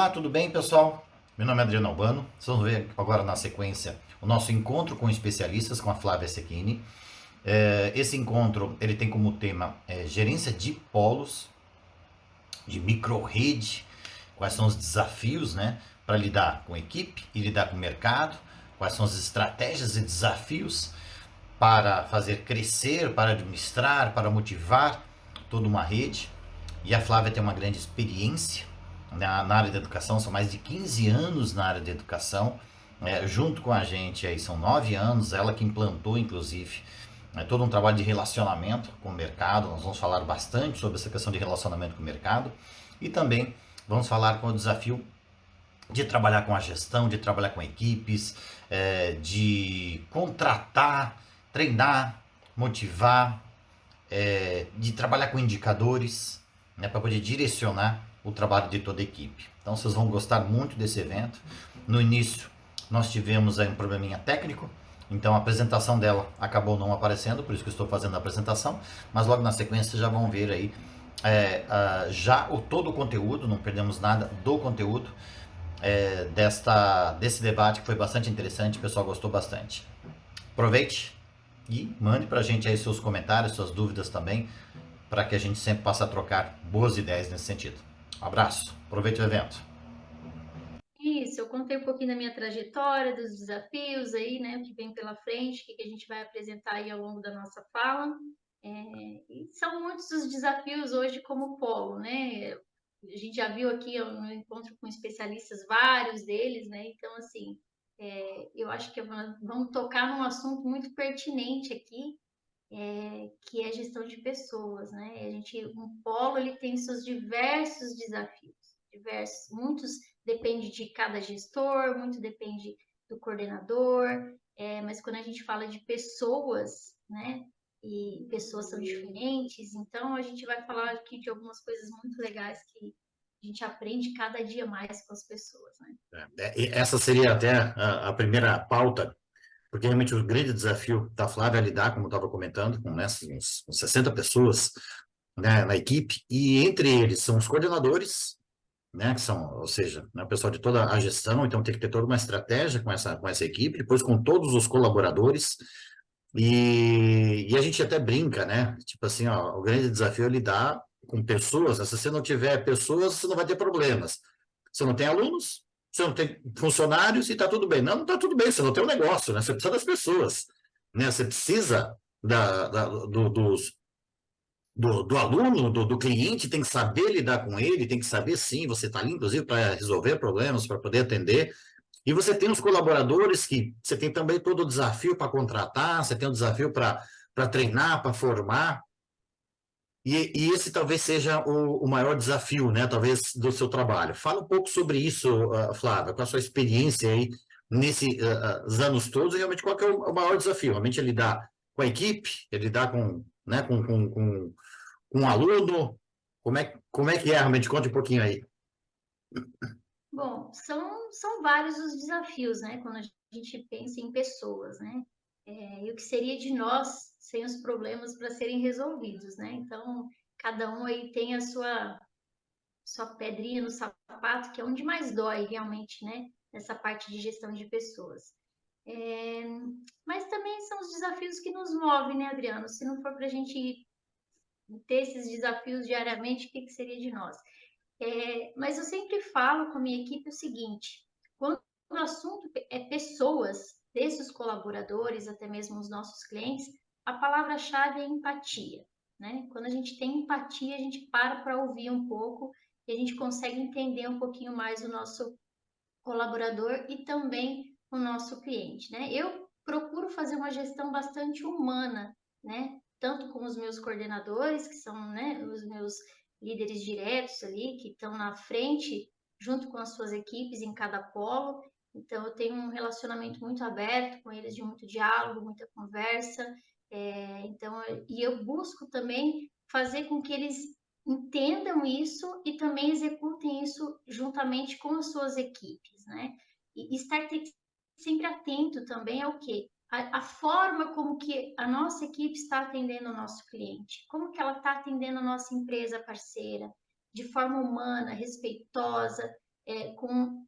Olá, tudo bem, pessoal? Meu nome é Adriano Albano. Vocês vão ver agora na sequência o nosso encontro com especialistas com a Flávia Secchini. Esse encontro ele tem como tema gerência de polos, de microrrede, quais são os desafios, né, para lidar com equipe e lidar com o mercado, quais são as estratégias e desafios para fazer crescer, para administrar, para motivar toda uma rede. E a Flávia tem uma grande experiência na área da educação, são mais de 15 anos na área de educação. Junto com a gente aí são 9 anos, ela que implantou inclusive todo um trabalho de relacionamento com o mercado. Nós vamos falar bastante sobre essa questão de relacionamento com o mercado e também vamos falar com o desafio de trabalhar com a gestão, de trabalhar com equipes, de contratar, treinar, motivar, de trabalhar com indicadores, né, para poder direcionar o trabalho de toda a equipe. Então vocês vão gostar muito desse evento. No início nós tivemos aí um probleminha técnico, então a apresentação dela acabou não aparecendo, por isso que eu estou fazendo a apresentação, mas logo na sequência vocês já vão ver aí já todo o conteúdo, não perdemos nada do conteúdo desse debate que foi bastante interessante, o pessoal gostou bastante. Aproveite e mande pra gente aí seus comentários, suas dúvidas também, para que a gente sempre possa trocar boas ideias nesse sentido. Um abraço, aproveite o evento. Isso, eu contei um pouquinho da minha trajetória, dos desafios aí, né, o que vem pela frente, o que a gente vai apresentar aí ao longo da nossa fala. E são muitos os desafios hoje como polo, né? A gente já viu aqui no encontro com especialistas vários deles, né? Então, assim, eu acho que vamos tocar num assunto muito pertinente aqui, que é a gestão de pessoas, né? Um polo ele tem seus diversos desafios, diversos, muitos depende de cada gestor, muito depende do coordenador, mas quando a gente fala de pessoas, né? E pessoas são diferentes, então a gente vai falar aqui de algumas coisas muito legais que a gente aprende cada dia mais com as pessoas, né? Essa seria até a primeira pauta, porque realmente o grande desafio da Flávia é lidar, como eu estava comentando, com uns 60 pessoas, né, na equipe, e entre eles são os coordenadores, né, que são, ou seja, né, o pessoal de toda a gestão, então tem que ter toda uma estratégia com essa equipe, depois com todos os colaboradores, e a gente até brinca, né, tipo assim, ó, o grande desafio é lidar com pessoas, né? Se você não tiver pessoas, você não vai ter problemas. Você não tem alunos, você não tem funcionários e está tudo bem. Não, não está tudo bem, você não tem um negócio, né, você precisa das pessoas, né, você precisa do aluno, do cliente, tem que saber lidar com ele, tem que saber sim, você está ali, inclusive, para resolver problemas, para poder atender. E você tem os colaboradores que você tem também todo o desafio para contratar, você tem o desafio para treinar, para formar. E esse talvez seja o maior desafio, né? Talvez do seu trabalho. Fala um pouco sobre isso, Flávia, com a sua experiência aí nesses anos todos, e realmente qual que é o maior desafio? Realmente é lidar com a equipe, é lidar com, né, com um aluno? Como é que é realmente? Conte um pouquinho aí. Bom, são vários os desafios, né? Quando a gente pensa em pessoas, né? E o que seria de nós sem os problemas para serem resolvidos, né? Então, cada um aí tem a sua pedrinha no sapato, que é onde mais dói realmente, né? Nessa parte de gestão de pessoas. É, mas também são os desafios que nos movem, né, Adriano? Se não for para a gente ter esses desafios diariamente, o que seria de nós? Mas eu sempre falo com a minha equipe o seguinte: quando o assunto é pessoas, desde os colaboradores até mesmo os nossos clientes, a palavra-chave é empatia, né? Quando a gente tem empatia, a gente para ouvir um pouco e a gente consegue entender um pouquinho mais o nosso colaborador e também o nosso cliente, né? Eu procuro fazer uma gestão bastante humana, né? Tanto com os meus coordenadores, que são, né, os meus líderes diretos ali, que estão na frente, junto com as suas equipes em cada polo. Então, eu tenho um relacionamento muito aberto com eles, de muito diálogo, muita conversa. E eu busco também fazer com que eles entendam isso e também executem isso juntamente com as suas equipes, né? E estar sempre atento também ao quê? A forma como que a nossa equipe está atendendo o nosso cliente, como que ela está atendendo a nossa empresa parceira, de forma humana, respeitosa, com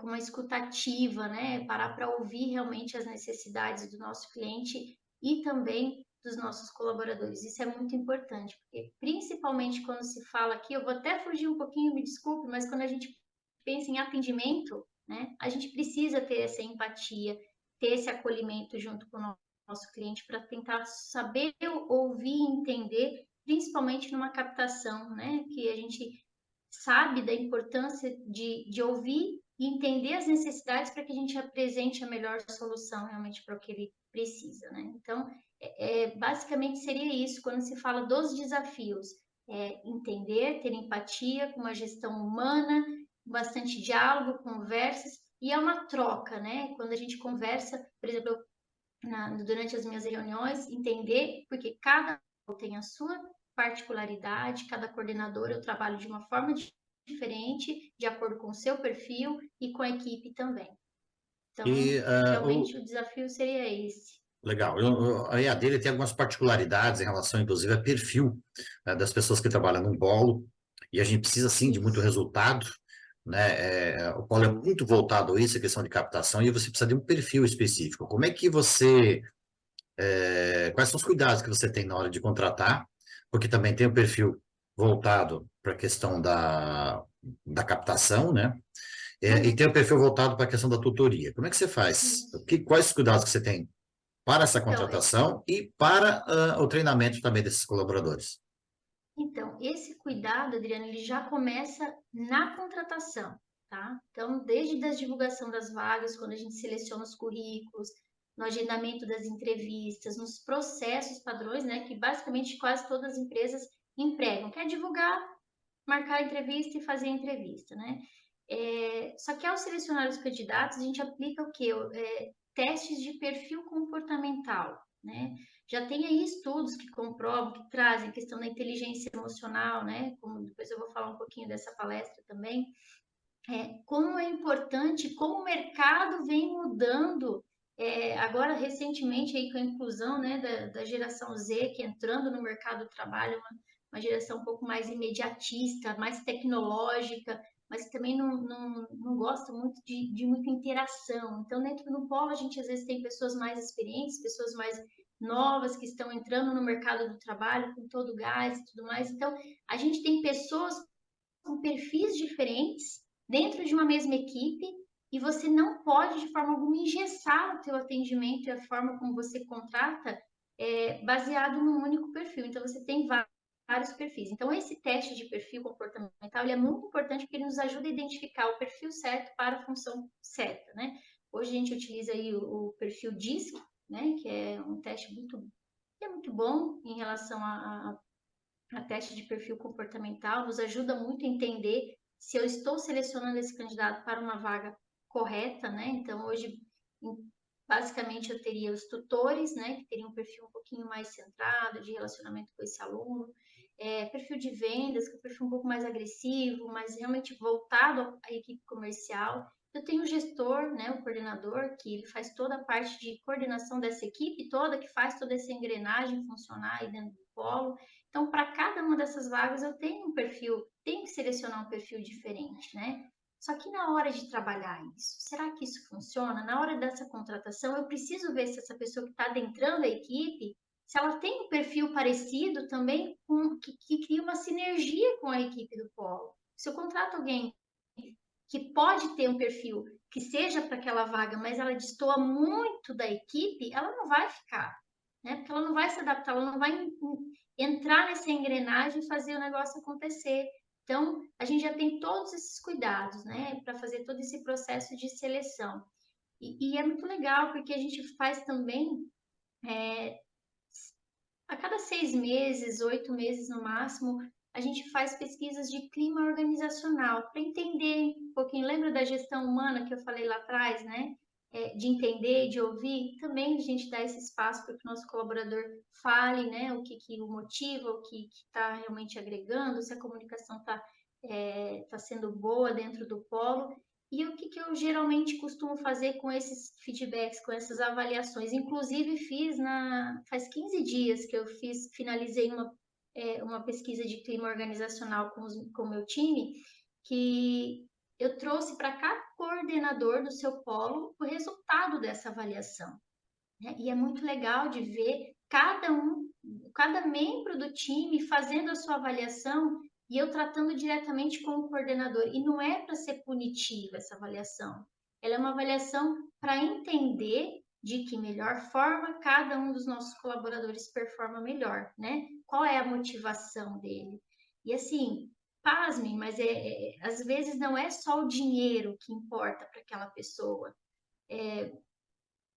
uma escutativa, né? Parar para ouvir realmente as necessidades do nosso cliente e também dos nossos colaboradores. Isso é muito importante, porque principalmente quando se fala aqui, eu vou até fugir um pouquinho, me desculpe, mas quando a gente pensa em atendimento, né? A gente precisa ter essa empatia, ter esse acolhimento junto com o nosso cliente para tentar saber ouvir e entender, principalmente numa captação, né? Que a gente sabe da importância de ouvir e entender as necessidades para que a gente apresente a melhor solução realmente para o que ele precisa, né? Então, basicamente seria isso quando se fala dos desafios. Entender, ter empatia, com uma gestão humana, bastante diálogo, conversas, e é uma troca, né? Quando a gente conversa, por exemplo, durante as minhas reuniões, entender, porque cada um tem a sua particularidade, cada coordenador eu trabalho de uma forma diferente, de acordo com o seu perfil e com a equipe também. Então, E realmente o desafio seria esse. legal. A EAD ele tem algumas particularidades em relação, inclusive, a perfil, das pessoas que trabalham no polo, e a gente precisa, sim, de muito Isso. resultado, né? O polo é muito voltado a isso, a questão de captação, e você precisa de um perfil específico. Como é que você, quais são os cuidados que você tem na hora de contratar? Porque também tem o perfil voltado para a questão da captação, né? E tem o perfil voltado para a questão da tutoria. Como é que você faz? Isso. Quais os cuidados que você tem para essa Então, contratação e para o treinamento também desses colaboradores? esse cuidado, Adriana, ele já começa na contratação, tá? Então, desde a divulgação das vagas, quando a gente seleciona os currículos, no agendamento das entrevistas, nos processos padrões, né, que basicamente quase todas as empresas empregam, quer divulgar, marcar a entrevista e fazer a entrevista, né? Só que ao selecionar os candidatos, a gente aplica o quê? Testes de perfil comportamental, né? Já tem aí estudos que comprovam, que trazem a questão da inteligência emocional, né? Como depois eu vou falar um pouquinho dessa palestra também. Como é importante, como o mercado vem mudando, agora recentemente aí com a inclusão, né, da geração Z, que entrando no mercado do trabalho, uma geração um pouco mais imediatista, mais tecnológica, mas também não gosta muito de muita interação. Então, dentro do polo, a gente às vezes tem pessoas mais experientes, pessoas mais novas que estão entrando no mercado do trabalho com todo o gás e tudo mais. Então, a gente tem pessoas com perfis diferentes dentro de uma mesma equipe e você não pode de forma alguma engessar o teu atendimento e a forma como você contrata baseado num único perfil. Então você tem vários perfis. Então esse teste de perfil comportamental ele é muito importante porque ele nos ajuda a identificar o perfil certo para a função certa, né? Hoje a gente utiliza aí o perfil DISC, né? Que é um teste que é muito bom em relação a teste de perfil comportamental, nos ajuda muito a entender se eu estou selecionando esse candidato para uma vaga correta, né? Então, hoje, basicamente, eu teria os tutores, né, que teriam um perfil um pouquinho mais centrado, de relacionamento com esse aluno, perfil de vendas, que é um perfil um pouco mais agressivo, mas realmente voltado à equipe comercial. Eu tenho o gestor, né, o coordenador, que ele faz toda a parte de coordenação dessa equipe toda, que faz toda essa engrenagem funcionar aí dentro do polo. Então, para cada uma dessas vagas, eu tenho um perfil, tenho que selecionar um perfil diferente, né? Só que na hora de trabalhar isso, será que isso funciona? Na hora dessa contratação, eu preciso ver se essa pessoa que está adentrando a equipe, se ela tem um perfil parecido também, que cria uma sinergia com a equipe do polo. Se eu contrato alguém que pode ter um perfil que seja para aquela vaga, mas ela destoa muito da equipe, ela não vai ficar, né? Porque ela não vai se adaptar, ela não vai entrar nessa engrenagem e fazer o negócio acontecer. Então, a gente já tem todos esses cuidados, né, para fazer todo esse processo de seleção. E é muito legal, porque a gente faz também, é, a cada 6 meses, 8 meses no máximo, a gente faz pesquisas de clima organizacional para entender um pouquinho. Lembra da gestão humana que eu falei lá atrás, né? De entender, de ouvir. Também a gente dá esse espaço para que o nosso colaborador fale, né? O que o motiva, o que está realmente agregando, se a comunicação tá sendo boa dentro do polo. E o que eu geralmente costumo fazer com esses feedbacks, com essas avaliações? Inclusive, faz 15 dias que eu finalizei uma pesquisa de clima organizacional com o meu time, que eu trouxe para cada coordenador do seu polo o resultado dessa avaliação, né? E é muito legal de ver cada membro do time fazendo a sua avaliação e eu tratando diretamente com o coordenador. E não é para ser punitiva essa avaliação, ela é uma avaliação para entender de que melhor forma cada um dos nossos colaboradores performa melhor, né? Qual é a motivação dele? E assim, pasmem, mas às vezes não é só o dinheiro que importa para aquela pessoa.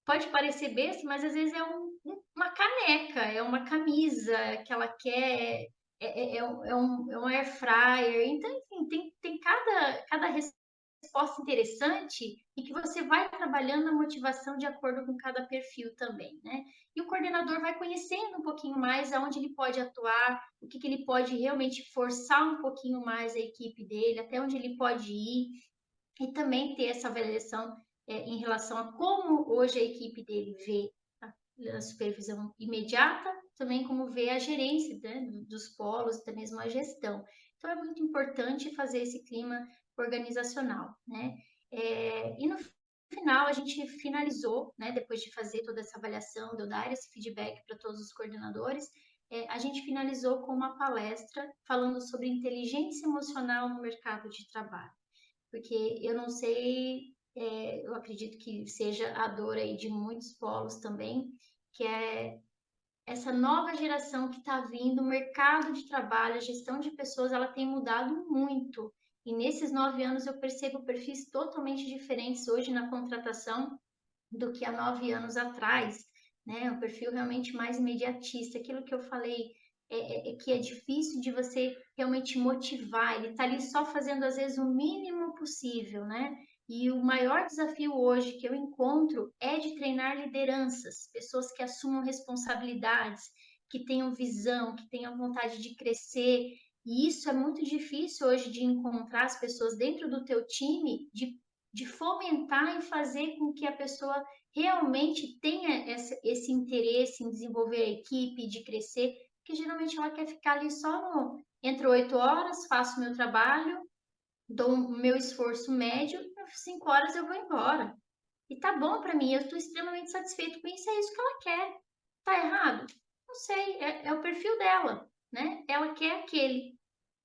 Pode parecer besta, mas às vezes é uma caneca, é uma camisa que ela quer, é um air fryer. Então, enfim, tem cada resposta interessante e que você vai trabalhando a motivação de acordo com cada perfil também, né? E o coordenador vai conhecendo um pouquinho mais aonde ele pode atuar, o que ele pode realmente forçar um pouquinho mais a equipe dele, até onde ele pode ir, e também ter essa avaliação em relação a como hoje a equipe dele vê a supervisão imediata, também como vê a gerência, né, dos polos, até mesmo a gestão. Então, é muito importante fazer esse clima organizacional, né? E no final, a gente finalizou, né, depois de fazer toda essa avaliação, de eu dar esse feedback para todos os coordenadores, a gente finalizou com uma palestra falando sobre inteligência emocional no mercado de trabalho, porque eu não sei, eu acredito que seja a dor aí de muitos polos também, que é essa nova geração que está vindo, o mercado de trabalho, a gestão de pessoas, ela tem mudado muito. E nesses 9 anos eu percebo perfis totalmente diferentes hoje na contratação do que há 9 anos atrás, né? Um perfil realmente mais imediatista. Aquilo que eu falei é que é difícil de você realmente motivar. Ele está ali só fazendo às vezes o mínimo possível, né? E o maior desafio hoje que eu encontro é de treinar lideranças, pessoas que assumam responsabilidades, que tenham visão, que tenham vontade de crescer. E isso é muito difícil hoje de encontrar as pessoas dentro do teu time, de fomentar e fazer com que a pessoa realmente tenha esse interesse em desenvolver a equipe, de crescer, porque geralmente ela quer ficar ali só entre 8 horas, faço meu trabalho, dou o meu esforço médio, e 5 horas eu vou embora. E tá bom para mim, eu estou extremamente satisfeito com isso, é isso que ela quer. Tá errado? Não sei, é o perfil dela, né? Ela quer aquele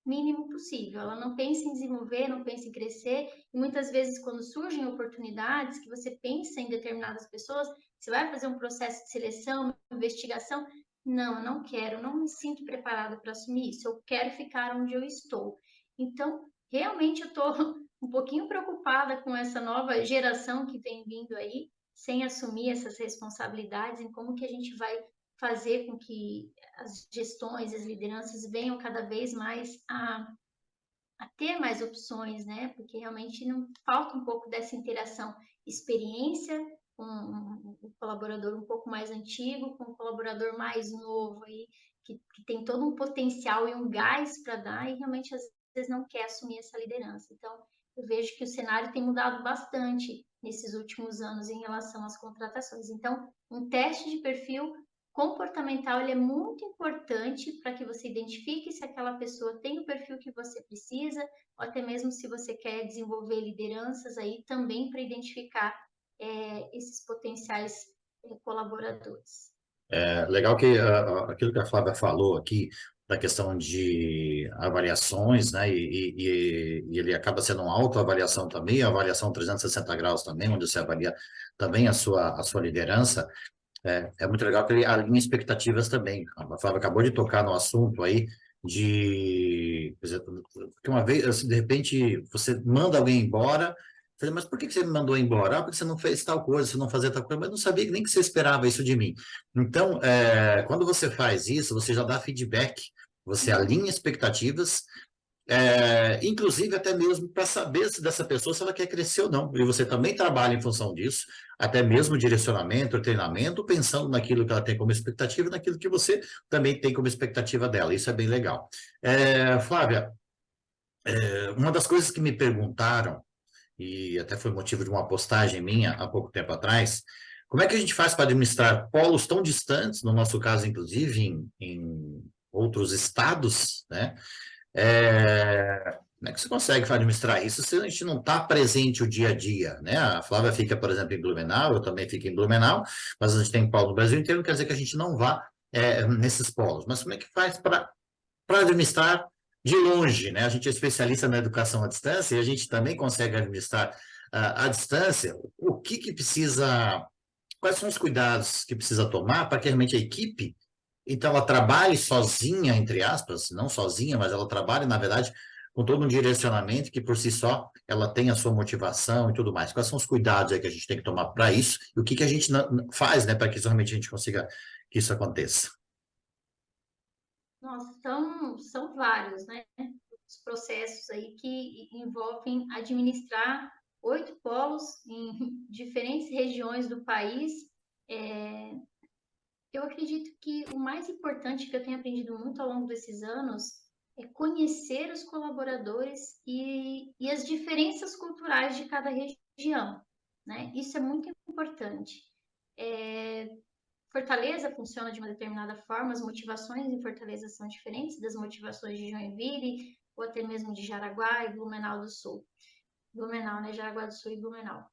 mínimo possível. Ela não pensa em desenvolver, não pensa em crescer. E muitas vezes, quando surgem oportunidades que você pensa em determinadas pessoas, você vai fazer um processo de seleção, investigação. Não, eu não quero, não me sinto preparada para assumir isso. Eu quero ficar onde eu estou. Então, realmente, eu estou um pouquinho preocupada com essa nova geração que vem vindo aí, sem assumir essas responsabilidades, em como que a gente vai fazer com que as gestões, as lideranças venham cada vez mais a ter mais opções, né? Porque realmente não falta um pouco dessa interação, experiência com um colaborador um pouco mais antigo, com um colaborador mais novo aí, que tem todo um potencial e um gás para dar e realmente às vezes não quer assumir essa liderança. Então, eu vejo que o cenário tem mudado bastante nesses últimos anos em relação às contratações. Então, um teste de perfil comportamental ele é muito importante para que você identifique se aquela pessoa tem o perfil que você precisa, ou até mesmo se você quer desenvolver lideranças aí também para identificar esses potenciais colaboradores. Legal que aquilo que a Flávia falou aqui, da questão de avaliações, né, e ele acaba sendo uma autoavaliação também, a avaliação 360 graus também, onde você avalia também a sua liderança. É muito legal que ele alinha expectativas também. A Flávia acabou de tocar no assunto aí quer dizer, que uma vez, assim, de repente, você manda alguém embora, falei, mas por que você me mandou embora? Ah, porque você não fez tal coisa, você não fazia tal coisa, mas eu não sabia nem que você esperava isso de mim. Então, quando você faz isso, você já dá feedback, você alinha expectativas, inclusive até mesmo para saber se dessa pessoa se ela quer crescer ou não. E você também trabalha em função disso, até mesmo direcionamento, treinamento, pensando naquilo que ela tem como expectativa e naquilo que você também tem como expectativa dela. Isso é bem legal. Flávia, uma das coisas que me perguntaram, e até foi motivo de uma postagem minha há pouco tempo atrás, como é que a gente faz para administrar polos tão distantes, no nosso caso, inclusive, em outros estados, né? Como é que você consegue administrar isso se a gente não está presente o dia a dia, né? A Flávia fica, por exemplo, em Blumenau, eu também fico em Blumenau, mas a gente tem polo no Brasil inteiro, não quer dizer que a gente não vá nesses polos. Mas como é que faz para administrar de longe, né? A gente é especialista na educação à distância e a gente também consegue administrar à distância. O que que precisa, quais são os cuidados que precisa tomar para que realmente a equipe, então, ela trabalhe sozinha, entre aspas, não sozinha, mas ela trabalhe, na verdade, com todo um direcionamento que por si só ela tem a sua motivação e tudo mais. Quais são os cuidados aí que a gente tem que tomar para isso e o que que a gente faz, né, para que realmente a gente consiga que isso aconteça? Nossa, são vários, né? Os processos aí que envolvem administrar 8 polos em diferentes regiões do país. É, eu acredito que o mais importante que eu tenho aprendido muito ao longo desses anos é conhecer os colaboradores e as diferenças culturais de cada região, né? Isso é muito importante. É, Fortaleza funciona de uma determinada forma, as motivações em Fortaleza são diferentes das motivações de Joinville ou até mesmo de Jaraguá e Blumenau do Sul. Blumenau, né? Jaraguá do Sul e Blumenau.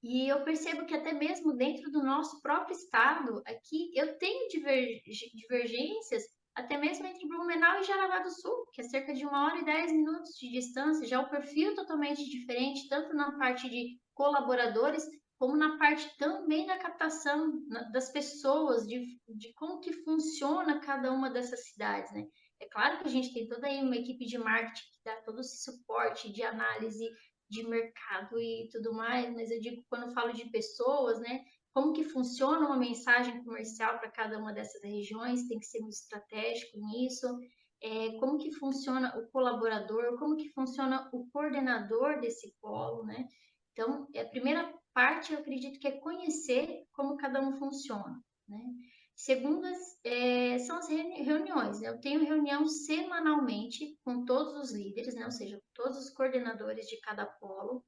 E eu percebo que até mesmo dentro do nosso próprio estado, aqui, eu tenho divergências, até mesmo entre Blumenau e Jaraguá do Sul, que é cerca de 1 hora e 10 minutos de distância, já o perfil totalmente diferente, tanto na parte de colaboradores, como na parte também da captação das pessoas, de como que funciona cada uma dessas cidades, né? É claro que a gente tem toda aí uma equipe de marketing que dá todo esse suporte de análise de mercado e tudo mais, mas eu digo quando eu falo de pessoas, né? Como que funciona uma mensagem comercial para cada uma dessas regiões, tem que ser muito estratégico nisso. Como que funciona o colaborador, como que funciona o coordenador desse polo, né? Então, a primeira parte, eu acredito que é conhecer como cada um funciona, né? Segundas, são as reuniões, né? Eu tenho reunião semanalmente com todos os líderes, né? Ou seja, todos os coordenadores de cada polo,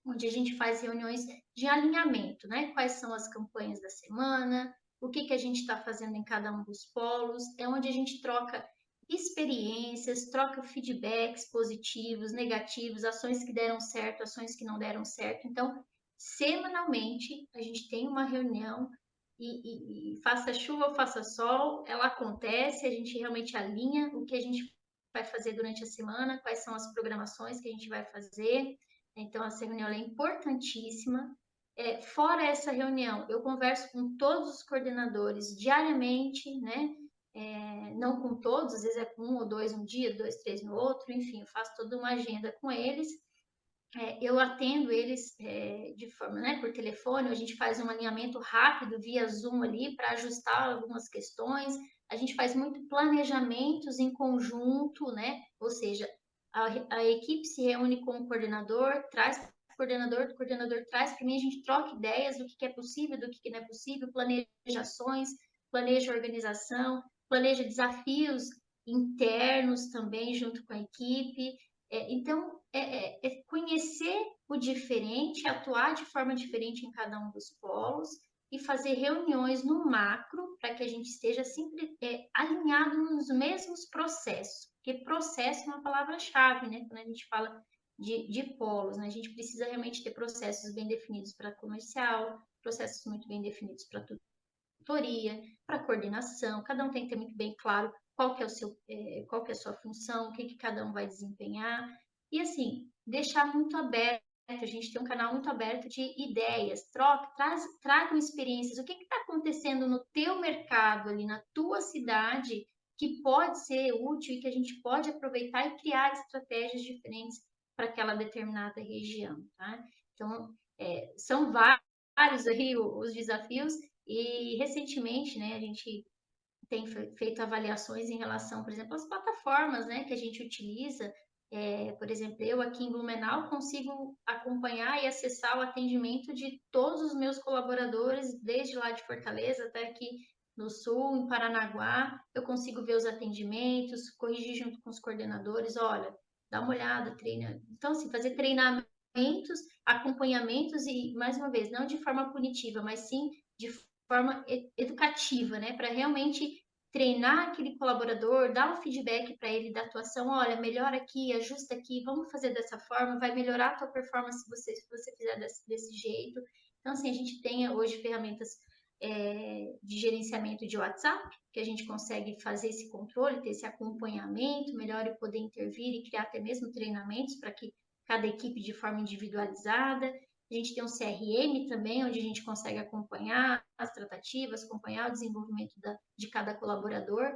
onde a gente faz reuniões de alinhamento, né? Quais são as campanhas da semana, o que que a gente está fazendo em cada um dos polos, é onde a gente troca experiências, troca feedbacks positivos, negativos, ações que deram certo, ações que não deram certo. Então, semanalmente, a gente tem uma reunião e faça chuva ou faça sol, ela acontece, a gente realmente alinha o que a gente vai fazer durante a semana, quais são as programações que a gente vai fazer. Então, essa reunião é importantíssima. Fora essa reunião, eu converso com todos os coordenadores diariamente, né? Não com todos, às vezes é com um ou dois um dia, dois, três no outro, enfim, eu faço toda uma agenda com eles. Eu atendo eles de forma, né, por telefone, a gente faz um alinhamento rápido via Zoom ali para ajustar algumas questões, a gente faz muito planejamentos em conjunto, né, ou seja, a equipe se reúne com o coordenador, traz para o coordenador traz para mim, a gente troca ideias do que é possível, do que não é possível, planeja ações, planeja organização, planeja desafios internos também junto com a equipe, então, conhecer o diferente, atuar de forma diferente em cada um dos polos e fazer reuniões no macro para que a gente esteja sempre alinhado nos mesmos processos, porque processo é uma palavra-chave, né? Quando a gente fala de polos, né? A gente precisa realmente ter processos bem definidos para comercial, processos muito bem definidos para tutoria, para coordenação, cada um tem que ter muito bem claro qual que é o seu, qual que é a sua função, o que, que cada um vai desempenhar, e assim, deixar muito aberto, a gente tem um canal muito aberto de ideias, tragam experiências, o que está acontecendo no teu mercado ali, na tua cidade, que pode ser útil e que a gente pode aproveitar e criar estratégias diferentes para aquela determinada região, tá? Então, são vários aí os desafios, e recentemente, né, a gente tem feito avaliações em relação, por exemplo, às plataformas, né, que a gente utiliza. Por exemplo, eu aqui em Blumenau consigo acompanhar e acessar o atendimento de todos os meus colaboradores, desde lá de Fortaleza até aqui no Sul, em Paranaguá. Eu consigo ver os atendimentos, corrigir junto com os coordenadores. Olha, dá uma olhada, treina. Então, assim, fazer treinamentos, acompanhamentos e, mais uma vez, não de forma punitiva, mas sim de forma educativa, né? Para realmente treinar aquele colaborador, dar um feedback para ele da atuação, olha, melhora aqui, ajusta aqui, vamos fazer dessa forma, vai melhorar a tua performance se você fizer desse jeito. Então, assim, a gente tem hoje ferramentas de gerenciamento de WhatsApp, que a gente consegue fazer esse controle, ter esse acompanhamento melhor e poder intervir e criar até mesmo treinamentos para que cada equipe de forma individualizada. A gente tem um CRM também, onde a gente consegue acompanhar as tratativas, acompanhar o desenvolvimento de cada colaborador.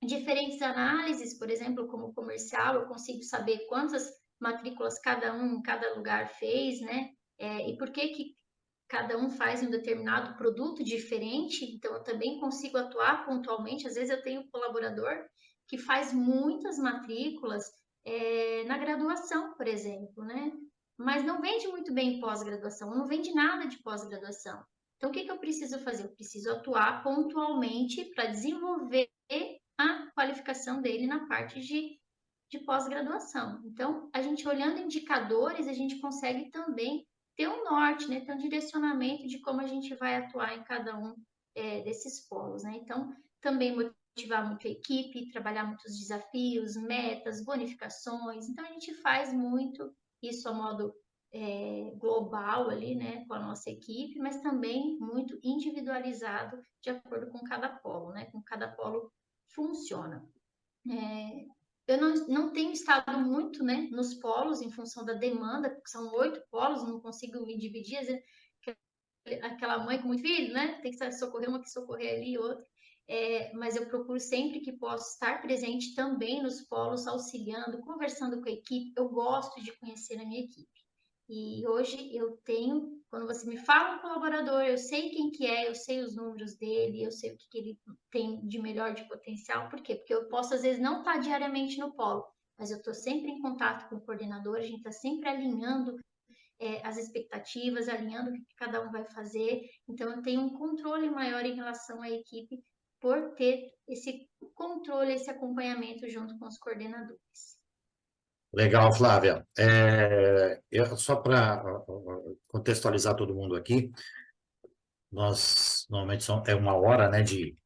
Diferentes análises, por exemplo, como comercial, eu consigo saber quantas matrículas cada lugar fez, né? E por que cada um faz um determinado produto diferente, então eu também consigo atuar pontualmente. Às vezes eu tenho um colaborador que faz muitas matrículas na graduação, por exemplo, né? Mas não vende muito bem pós-graduação, não vende nada de pós-graduação. Então, o que eu preciso fazer? Eu preciso atuar pontualmente para desenvolver a qualificação dele na parte de pós-graduação. Então, a gente olhando indicadores, a gente consegue também ter um norte, né? Ter um direcionamento de como a gente vai atuar em cada um desses polos, né? Então, também motivar muito a equipe, trabalhar muitos desafios, metas, bonificações. Então, a gente faz muito isso a modo global ali, né, com a nossa equipe, mas também muito individualizado de acordo com cada polo, né? Com cada polo funciona. Eu não tenho estado muito, né, nos polos em função da demanda, porque são 8 polos, não consigo me dividir, às vezes, aquela mãe com muito filho, né, tem que socorrer uma, que socorrer ali, outra, mas eu procuro sempre que posso estar presente também nos polos, auxiliando, conversando com a equipe. Eu gosto de conhecer a minha equipe. E hoje eu tenho, quando você me fala um colaborador, eu sei quem que é, eu sei os números dele, eu sei o que ele tem de melhor de potencial. Por quê? Porque eu posso, às vezes, não estar diariamente no polo, mas eu estou sempre em contato com o coordenador, a gente está sempre alinhando as expectativas, alinhando o que cada um vai fazer. Então, eu tenho um controle maior em relação à equipe por ter esse controle, esse acompanhamento junto com os coordenadores. Legal, Flávia. Só para contextualizar todo mundo aqui, nós normalmente é 1 hora, né, de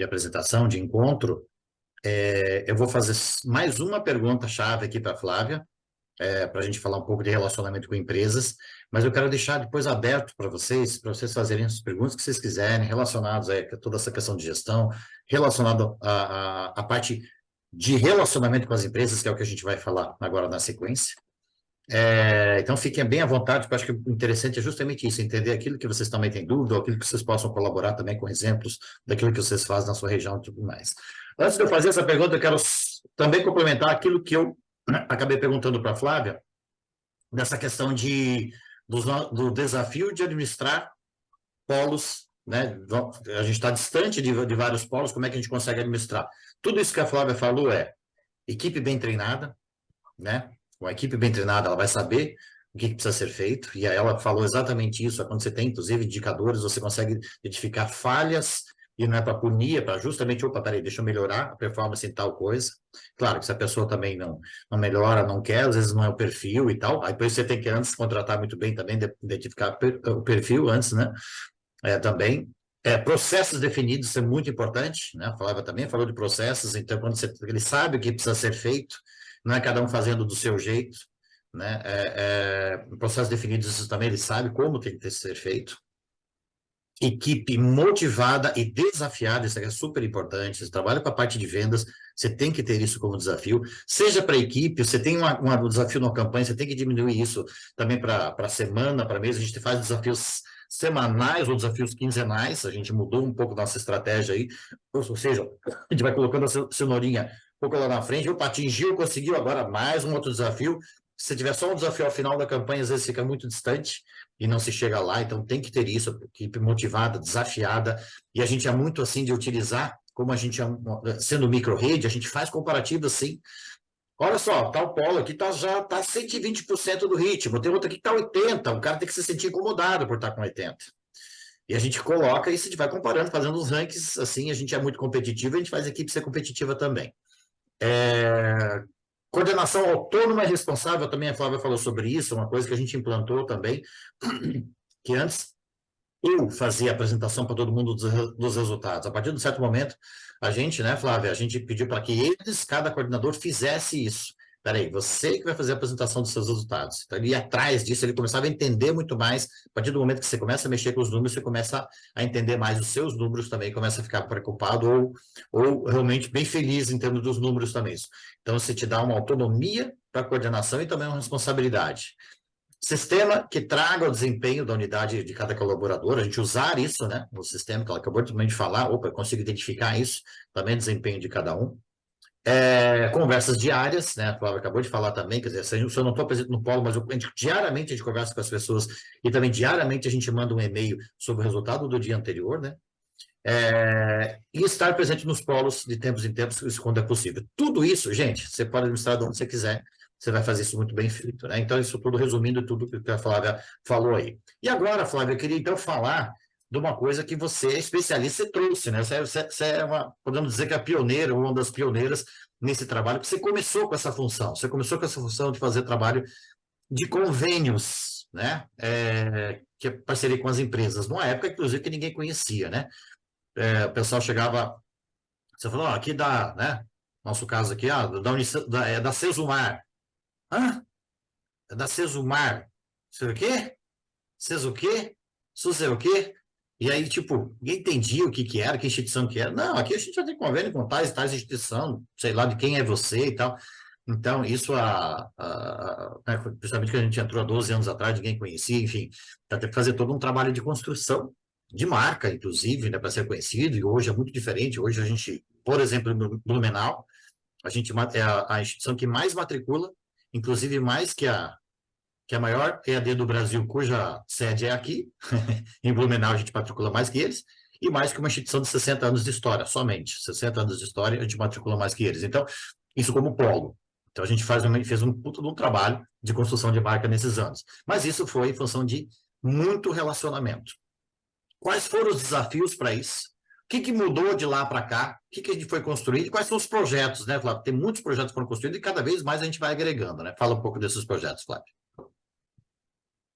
apresentação, de encontro. Eu vou fazer mais uma pergunta-chave aqui para a Flávia, para a gente falar um pouco de relacionamento com empresas, mas eu quero deixar depois aberto para vocês fazerem as perguntas que vocês quiserem, relacionadas a toda essa questão de gestão, relacionado à parte de relacionamento com as empresas, que é o que a gente vai falar agora na sequência. Então, fiquem bem à vontade, porque eu acho que o interessante é justamente isso, entender aquilo que vocês também têm dúvida, ou aquilo que vocês possam colaborar também com exemplos daquilo que vocês fazem na sua região e tudo mais. Antes de eu fazer essa pergunta, eu quero também complementar aquilo que eu acabei perguntando para a Flávia, dessa questão do desafio de administrar polos, né? A gente está distante de vários polos, como é que a gente consegue administrar? Tudo isso que a Flávia falou equipe bem treinada, né? Com a equipe bem treinada, ela vai saber o que precisa ser feito, e ela falou exatamente isso. Quando você tem, inclusive, indicadores, você consegue identificar falhas, e não é para punir, é para justamente, opa, peraí, deixa eu melhorar a performance em tal coisa. Claro que se a pessoa também não melhora, não quer, às vezes não é o perfil e tal, aí depois você tem que antes contratar muito bem também, identificar o perfil antes, né? Também. Processos definidos, isso é muito importante, né? A Flávia também falou de processos, então quando ele sabe o que precisa ser feito, não é cada um fazendo do seu jeito, né? Processos definidos, isso também ele sabe como tem que ser feito. Equipe motivada e desafiada, isso é super importante. Você trabalha com a parte de vendas, você tem que ter isso como desafio. Seja para a equipe, você tem um desafio numa campanha, você tem que diminuir isso também para semana, para mês. A gente faz desafios semanais ou desafios quinzenais, a gente mudou um pouco nossa estratégia aí, ou seja, a gente vai colocando a cenourinha um pouco lá na frente, opa, atingiu, conseguiu, agora mais um outro desafio. Se tiver só um desafio ao final da campanha, às vezes fica muito distante e não se chega lá, então tem que ter isso, a equipe motivada, desafiada, e a gente é muito assim de utilizar, como a gente sendo micro-rede, a gente faz comparativas assim. Olha só, tal polo aqui já está 120% do ritmo, tem outro aqui que está 80%, o cara tem que se sentir incomodado por estar com 80%. E a gente coloca isso, a gente vai comparando, fazendo os rankings, assim, a gente é muito competitivo, a gente faz a equipe ser competitiva também. Coordenação autônoma e responsável, também a Flávia falou sobre isso, uma coisa que a gente implantou também, que antes eu fazia a apresentação para todo mundo dos resultados. A partir de um certo momento, a gente, né, Flávia, a gente pediu para que eles, cada coordenador, fizesse isso. Peraí, você que vai fazer a apresentação dos seus resultados. Então, ele ia atrás disso, ele começava a entender muito mais. A partir do momento que você começa a mexer com os números, você começa a entender mais os seus números também, começa a ficar preocupado ou realmente bem feliz em termos dos números também. Então, você te dá uma autonomia para a coordenação e também uma responsabilidade. Sistema que traga o desempenho da unidade de cada colaborador, a gente usar isso, né, no sistema que ela acabou também de falar, opa, eu consigo identificar isso, também desempenho de cada um. Conversas diárias, né, a Flávia acabou de falar também, quer dizer, se eu não estou presente no polo, mas diariamente a gente conversa com as pessoas e também diariamente a gente manda um e-mail sobre o resultado do dia anterior, né, e estar presente nos polos de tempos em tempos, quando é possível. Tudo isso, gente, você pode administrar de onde você quiser, você vai fazer isso muito bem feito, né? Então, isso tudo resumindo tudo que a Flávia falou aí. E agora, Flávia, eu queria então falar de uma coisa que você é especialista e trouxe, né? Você é podemos dizer que é a pioneira, uma das pioneiras nesse trabalho, que você começou com essa função, você começou com essa função de fazer trabalho de convênios, né? Que é parceria com as empresas, numa época, inclusive, que ninguém conhecia, né? O pessoal chegava, você falou, ó, aqui da, né? Nosso caso aqui, é da Cesumar. Hã? É da Cesumar. Sei o quê? Cês o quê? Suzy o quê? E aí, tipo, ninguém entendia o que que era, que instituição que era. Não, aqui a gente já tem convênio com tais instituição, sei lá de quem é você e tal. Então, isso, né, principalmente que a gente entrou há 12 anos atrás, ninguém conhecia, enfim, então tem que fazer todo um trabalho de construção, de marca, inclusive, né, para ser conhecido, e hoje é muito diferente. Hoje a gente, por exemplo, no Blumenau, a gente é a instituição que mais matricula, inclusive mais que a maior EAD do Brasil, cuja sede é aqui, em Blumenau a gente matricula mais que eles, e mais que uma instituição de 60 anos de história, somente. 60 anos de história, a gente matricula mais que eles. Então, isso como polo. Então, a gente fez um puto de um trabalho de construção de marca nesses anos. Mas isso foi em função de muito relacionamento. Quais foram os desafios para isso? O que mudou de lá para cá? O que a gente foi construir? E quais são os projetos, né, Flávio? Tem muitos projetos que foram construídos e cada vez mais a gente vai agregando, né? Fala um pouco desses projetos, Flávio.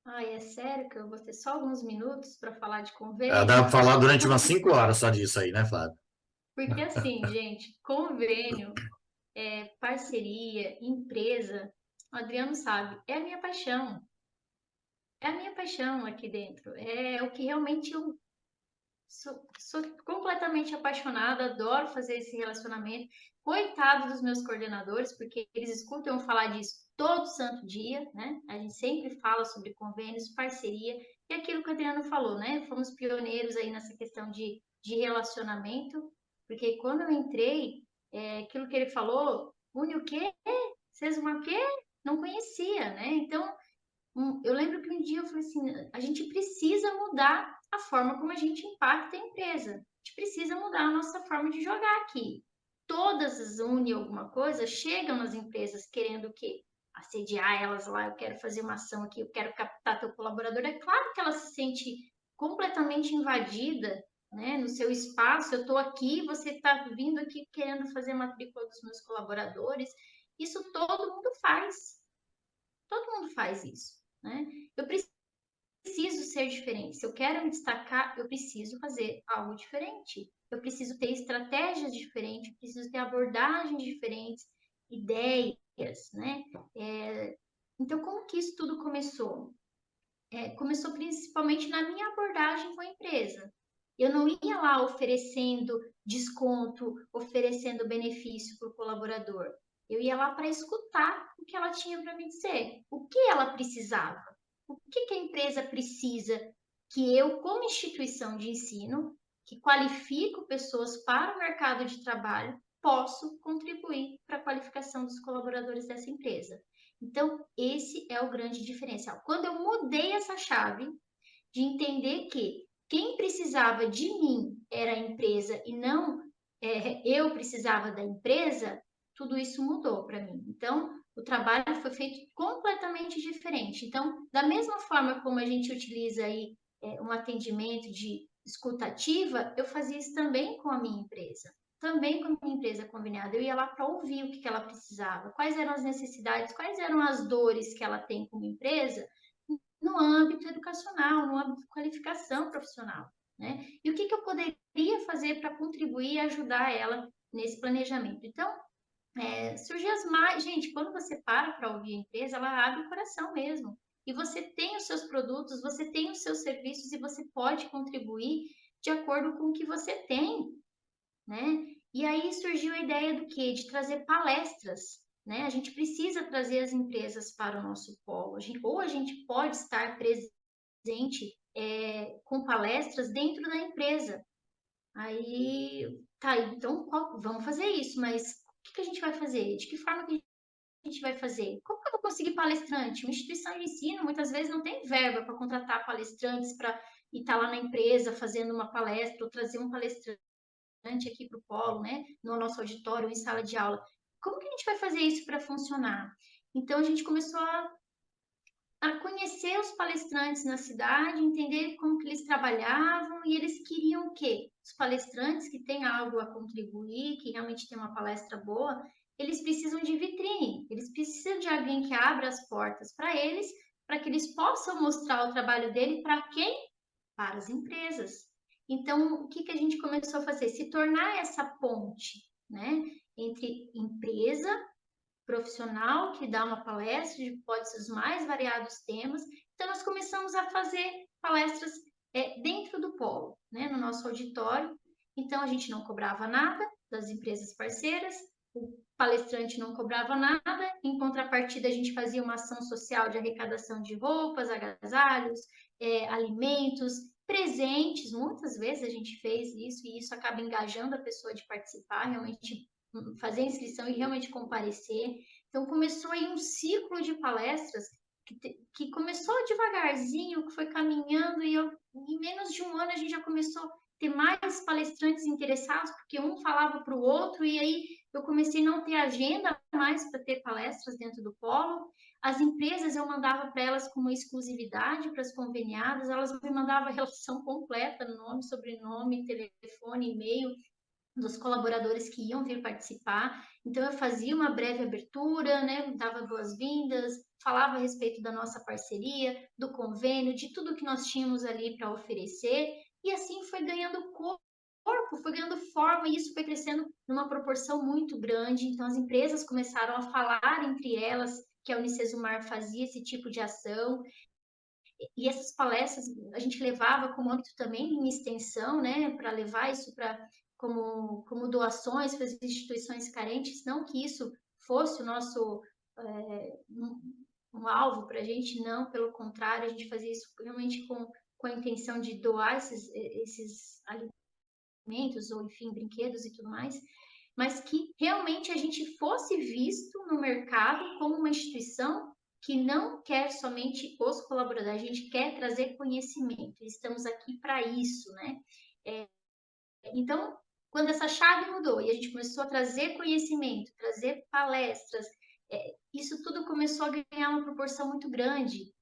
Ai, é sério que eu vou ter só alguns minutos para falar de Dá convênio? para falar durante umas 5 horas só disso aí, né, Flávio? Porque assim, gente, convênio, parceria, empresa, o Adriano sabe, é a minha paixão. É a minha paixão aqui dentro. É o que realmente eu sou completamente apaixonada, adoro fazer esse relacionamento. Coitado dos meus coordenadores, porque eles escutam eu falar disso todo santo dia, né? A gente sempre fala sobre convênios, parceria, e aquilo que o Adriano falou, né? Fomos pioneiros aí nessa questão de relacionamento, porque quando eu entrei, aquilo que ele falou, une o quê? Vocês uma quê? Não conhecia, né? Então, eu lembro que um dia eu falei assim, a gente precisa mudar a forma como a gente impacta a empresa. A gente precisa mudar a nossa forma de jogar aqui. Todas as une alguma coisa chegam nas empresas querendo o quê? Assediar elas lá, eu quero fazer uma ação aqui, eu quero captar teu colaborador. É claro que ela se sente completamente invadida, né, no seu espaço. Eu estou aqui, você está vindo aqui querendo fazer a matrícula dos meus colaboradores. Isso todo mundo faz. Todo mundo faz isso, né? Eu preciso ser diferente. Se eu quero me destacar, eu preciso fazer algo diferente. Eu preciso ter estratégias diferentes, eu preciso ter abordagens diferentes, ideias, né? Então, como que isso tudo começou? Começou principalmente na minha abordagem com a empresa. Eu não ia lá oferecendo desconto, oferecendo benefício para o colaborador. Eu ia lá para escutar o que ela tinha para me dizer, o que ela precisava, o que a empresa precisa que eu, como instituição de ensino, que qualifico pessoas para o mercado de trabalho, posso contribuir para a qualificação dos colaboradores dessa empresa. Então, esse é o grande diferencial. Quando eu mudei essa chave de entender que quem precisava de mim era a empresa e não eu precisava da empresa, tudo isso mudou para mim. Então, o trabalho foi feito completamente diferente. Então, da mesma forma como a gente utiliza aí um atendimento de escutativa, eu fazia isso também com a minha empresa. Também com a minha empresa combinada. Eu ia lá para ouvir o que ela precisava, quais eram as necessidades, quais eram as dores que ela tem como empresa, no âmbito educacional, no âmbito de qualificação profissional, né? E o que eu poderia fazer para contribuir e ajudar ela nesse planejamento? Então, surgir as mais. Gente, quando você para ouvir a empresa, ela abre o coração mesmo. E você tem os seus produtos, você tem os seus serviços e você pode contribuir de acordo com o que você tem, né? E aí surgiu a ideia do quê? De trazer palestras, né? A gente precisa trazer as empresas para o nosso polo. Ou a gente pode estar presente com palestras dentro da empresa. Aí, tá, então vamos fazer isso, mas o que a gente vai fazer? De que forma que a gente vai fazer? Como que eu vou conseguir palestrante? Uma instituição de ensino muitas vezes não tem verba para contratar palestrantes para estar lá na empresa fazendo uma palestra ou trazer um palestrante aqui para o polo, né? No nosso auditório, em sala de aula. Como que a gente vai fazer isso para funcionar? Então a gente começou a conhecer os palestrantes na cidade, entender como que eles trabalhavam e eles queriam o quê? Os palestrantes que têm algo a contribuir, que realmente tem uma palestra boa, eles precisam de vitrine, eles precisam de alguém que abra as portas para que eles possam mostrar o trabalho dele para quem? Para as empresas. Então, o que a gente começou a fazer? Se tornar essa ponte, né, entre empresa profissional que dá uma palestra de pode ser os mais variados temas. Então, nós começamos a fazer palestras dentro do polo, né, no nosso auditório. Então, a gente não cobrava nada das empresas parceiras, o palestrante não cobrava nada, em contrapartida, a gente fazia uma ação social de arrecadação de roupas, agasalhos, alimentos, presentes. Muitas vezes a gente fez isso e isso acaba engajando a pessoa de participar, realmente fazer inscrição e realmente comparecer. Então, começou aí um ciclo de palestras que começou devagarzinho, que foi caminhando, e em menos de um ano a gente já começou a ter mais palestrantes interessados, porque um falava para o outro, e aí eu comecei a não ter agenda mais para ter palestras dentro do polo. As empresas eu mandava para elas com uma exclusividade para as conveniadas, elas me mandavam a relação completa, nome, sobrenome, telefone, e-mail, dos colaboradores que iam vir participar. Então, eu fazia uma breve abertura, né, dava boas-vindas, falava a respeito da nossa parceria, do convênio, de tudo que nós tínhamos ali para oferecer, e assim foi ganhando corpo, foi ganhando forma, e isso foi crescendo numa proporção muito grande. Então, as empresas começaram a falar entre elas que a Unicesumar fazia esse tipo de ação, e essas palestras a gente levava como âmbito também em extensão, né, para levar isso para como doações para as instituições carentes, não que isso fosse o nosso um alvo para a gente, não, pelo contrário, a gente fazia isso realmente com a intenção de doar esses alimentos, ou enfim, brinquedos e tudo mais, mas que realmente a gente fosse visto no mercado como uma instituição que não quer somente os colaboradores, a gente quer trazer conhecimento, estamos aqui para isso, né? Então, quando essa chave mudou e a gente começou a trazer conhecimento, trazer palestras, isso tudo começou a ganhar uma proporção muito grande.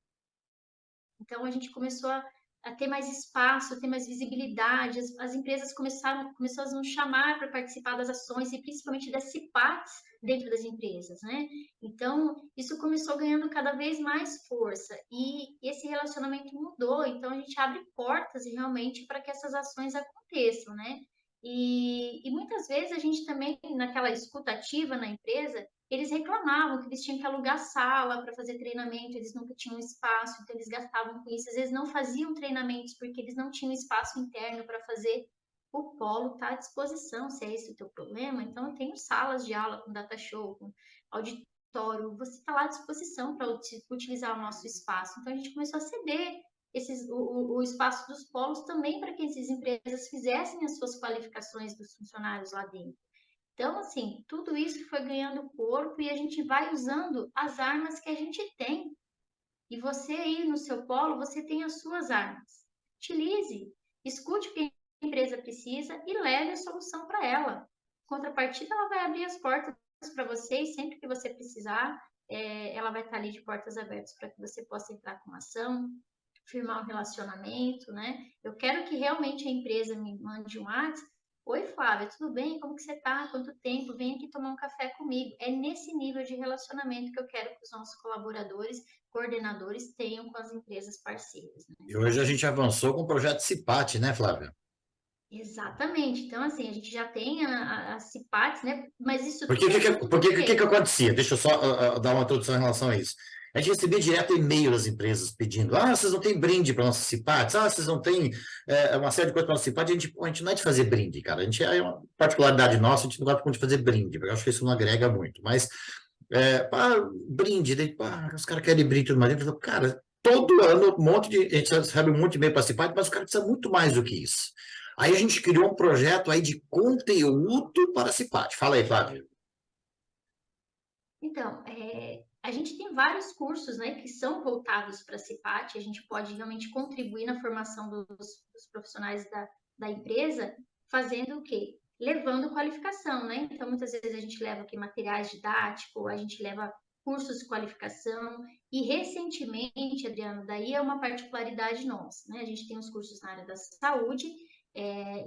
Então, a gente começou a ter mais espaço, a ter mais visibilidade, as empresas começaram a nos chamar para participar das ações e principalmente das CIPATs dentro das empresas, né? Então, isso começou ganhando cada vez mais força e esse relacionamento mudou, então a gente abre portas realmente para que essas ações aconteçam, né? E muitas vezes a gente também, naquela escutativa na empresa, eles reclamavam que eles tinham que alugar sala para fazer treinamento, eles nunca tinham espaço, então eles gastavam com isso. Às vezes não faziam treinamentos porque eles não tinham espaço interno para fazer. O polo está à disposição, se é esse o teu problema. Então, eu tenho salas de aula com data show, com auditório, você está lá à disposição para utilizar o nosso espaço. Então, a gente começou a ceder o espaço dos polos também para que essas empresas fizessem as suas qualificações dos funcionários lá dentro. Então, assim, tudo isso foi ganhando corpo e a gente vai usando as armas que a gente tem. E você aí no seu polo, você tem as suas armas. Utilize, escute o que a empresa precisa e leve a solução para ela. Em contrapartida, ela vai abrir as portas para você e sempre que você precisar, ela vai estar ali de portas abertas para que você possa entrar com ação, firmar um relacionamento, né? Eu quero que realmente a empresa me mande um WhatsApp Oi, Flávia, tudo bem? Como que você tá? Quanto tempo? Vem aqui tomar um café comigo. É nesse nível de relacionamento que eu quero que os nossos colaboradores, coordenadores tenham com as empresas parceiras, né? E hoje a gente avançou com o projeto CIPAT, né, Flávia? Exatamente. Então, assim, a gente já tem a CIPATs, né? Mas isso Porque tudo o que, é que, fruto porque, do o que que quê? acontecia? Deixa eu só dar uma introdução em relação a isso. A gente recebia direto e-mail das empresas pedindo: vocês não têm brinde para nossas CIPATs? Vocês não têm uma série de coisas para nossas CIPATs? A gente não é de fazer brinde, cara. A gente é uma particularidade nossa, a gente não gosta muito de fazer brinde, porque eu acho que isso não agrega muito. Mas, brinde, daí, os caras querem brinde e tudo mais. Eu falo, cara, todo ano, a gente recebe um monte de e-mail para CIPAT, mas os caras precisam muito mais do que isso. Aí a gente criou um projeto aí de conteúdo para a CIPAT. Fala aí, Flávio. Então, a gente tem vários cursos, né, que são voltados para a CIPAT, a gente pode realmente contribuir na formação dos profissionais da empresa, fazendo o quê? Levando qualificação, né? Então, muitas vezes a gente leva aqui materiais didáticos, a gente leva cursos de qualificação, e recentemente, Adriano, daí é uma particularidade nossa, né? A gente tem os cursos na área da saúde,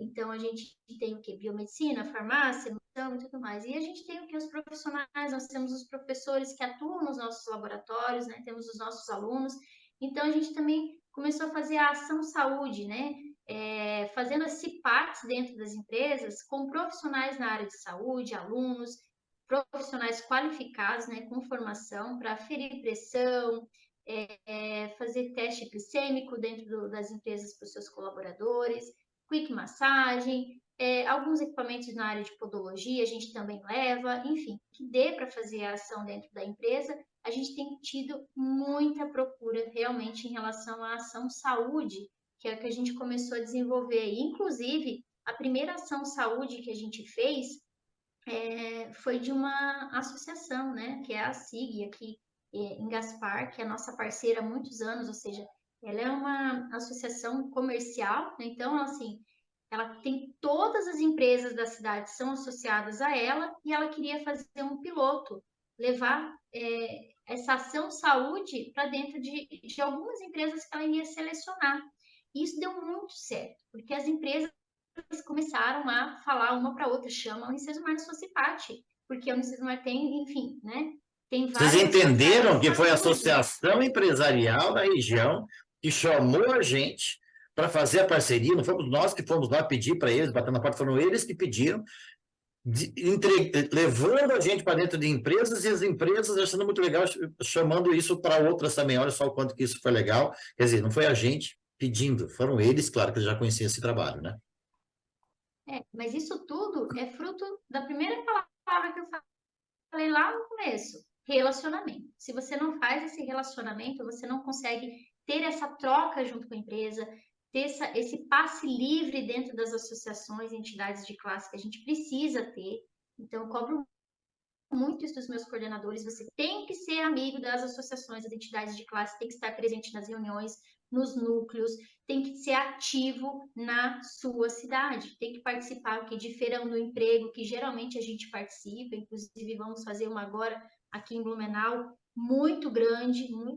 então a gente tem o quê? Biomedicina, farmácia, e tudo mais. E a gente tem o que os profissionais, nós temos os professores que atuam nos nossos laboratórios, né? Temos os nossos alunos. Então a gente também começou a fazer a ação saúde, né? Fazendo as CIPATs dentro das empresas com profissionais na área de saúde, alunos, profissionais qualificados, né? Com formação para aferir pressão, fazer teste glicêmico dentro das empresas para os seus colaboradores, quick massagem, alguns equipamentos na área de podologia a gente também leva, enfim, que dê para fazer a ação dentro da empresa. A gente tem tido muita procura realmente em relação à ação saúde, que é a que a gente começou a desenvolver. Inclusive, a primeira ação saúde que a gente fez foi de uma associação, né, que é a SIG, aqui em Gaspar, que é nossa parceira há muitos anos, ou seja, ela é uma associação comercial, né, então, assim, ela tem todas as empresas da cidade são associadas a ela e ela queria fazer um piloto, levar essa ação saúde para dentro de algumas empresas que ela ia selecionar. E isso deu muito certo, porque as empresas começaram a falar uma para outra, chama a Unicesumar de Socipati, porque a Unicesumar tem, enfim, né? Tem Vocês várias ações na área de entenderam que foi a saúde. associação empresarial da região que chamou a gente para fazer a parceria? Não fomos nós que fomos lá pedir para eles, batendo na porta, foram eles que pediram, levando a gente para dentro de empresas e as empresas achando muito legal, chamando isso para outras também. Olha só o quanto que isso foi legal. Quer dizer, não foi a gente pedindo, foram eles, claro que eles já conheciam esse trabalho, né? Mas isso tudo é fruto da primeira palavra que eu falei lá no começo, relacionamento. Se você não faz esse relacionamento, você não consegue ter essa troca junto com a empresa, ter esse passe livre dentro das associações e entidades de classe que a gente precisa ter. Então, eu cobro muito isso dos meus coordenadores. Você tem que ser amigo das associações, das entidades de classe, tem que estar presente nas reuniões, nos núcleos, tem que ser ativo na sua cidade, tem que participar aqui de feirão do emprego, que geralmente a gente participa, inclusive vamos fazer uma agora aqui em Blumenau, muito grande mesmo,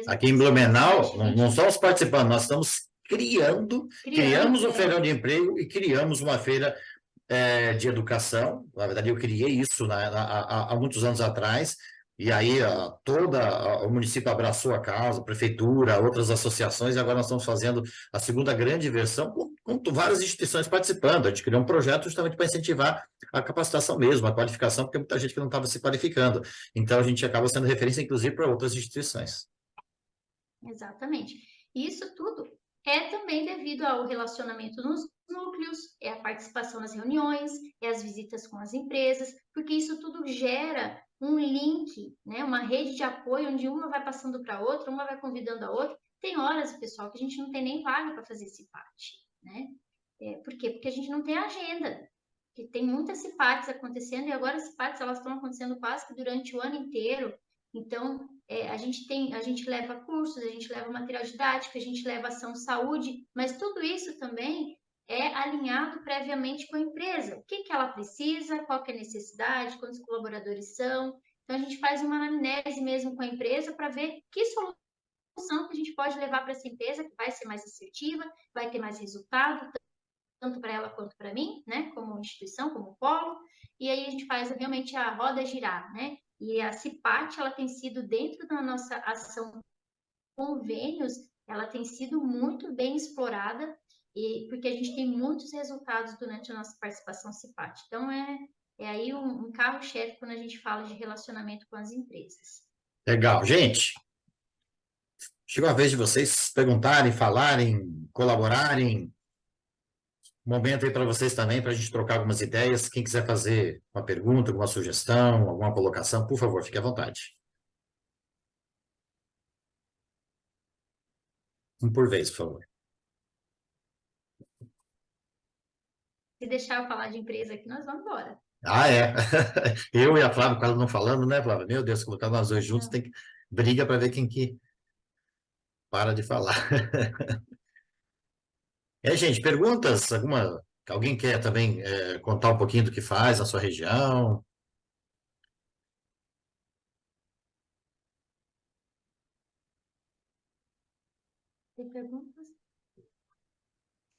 Aqui para em você ter uma ideia, Blumenau, a não gente estamos participando, nós estamos criamos criando, o feirão de emprego e criamos uma feira de educação. Na verdade, eu criei isso há muitos anos atrás, e aí o município abraçou a causa, a prefeitura, outras associações, e agora nós estamos fazendo a segunda grande versão, com várias instituições participando. A gente criou um projeto justamente para incentivar a capacitação mesmo, a qualificação, porque muita gente que não estava se qualificando. Então, a gente acaba sendo referência, inclusive, para outras instituições. exatamente. Isso tudo é também devido ao relacionamento nos núcleos, é a participação nas reuniões, é as visitas com as empresas, porque isso tudo gera um link, né, uma rede de apoio onde uma vai passando para a outra, uma vai convidando a outra. Tem horas, pessoal, que a gente não tem nem vaga para fazer esse parte, né? Por quê? Porque a gente não tem agenda. Que tem muitas CIPATs acontecendo e agora as CIPATs elas estão acontecendo quase que durante o ano inteiro. Então, a gente leva cursos, a gente leva material didático, a gente leva ação saúde, mas tudo isso também é alinhado previamente com a empresa. O que, que ela precisa, qual que é a necessidade, quantos colaboradores são. Então, a gente faz uma anamnese mesmo com a empresa para ver que solução que a gente pode levar para essa empresa, que vai ser mais assertiva, vai ter mais resultado, tanto para ela quanto para mim, né, como instituição, como polo, e aí a gente faz realmente a roda girar, né? E a CIPAT, ela tem sido, dentro da nossa ação convênios, ela tem sido muito bem explorada, e porque a gente tem muitos resultados durante a nossa participação CIPAT. Então, é aí um carro-chefe quando a gente fala de relacionamento com as empresas. Legal. Gente, chegou a vez de vocês perguntarem, falarem, colaborarem. Momento aí para vocês também, para a gente trocar algumas ideias. Quem quiser fazer uma pergunta, alguma sugestão, alguma colocação, por favor, fique à vontade. Um por vez, por favor. Se deixar eu falar de empresa aqui, nós vamos embora. Ah, é. Eu e a Flávia quase não falando, né, Flávia? Meu Deus, colocar nós dois juntos, tem que briga para ver quem que para de falar. Gente, perguntas? Alguém quer também contar um pouquinho do que faz na sua região? Tem perguntas?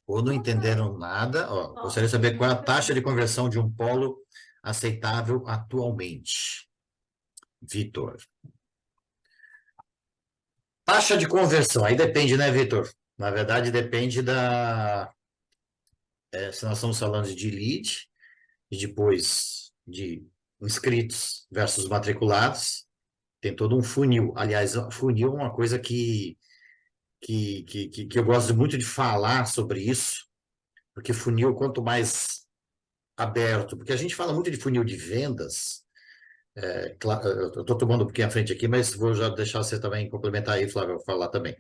Ou não entenderam nada? Ó, gostaria de saber qual é a taxa de conversão de um polo aceitável atualmente. Vitor. Taxa de conversão, aí depende, né, Vitor? Na verdade, depende se nós estamos falando de lead, e depois de inscritos versus matriculados, tem todo um funil. Aliás, funil é uma coisa que eu gosto muito de falar sobre isso, porque funil, quanto mais aberto, porque a gente fala muito de funil de vendas, eu estou tomando um pouquinho à frente aqui, mas vou já deixar você também complementar aí, Flávio, falar também.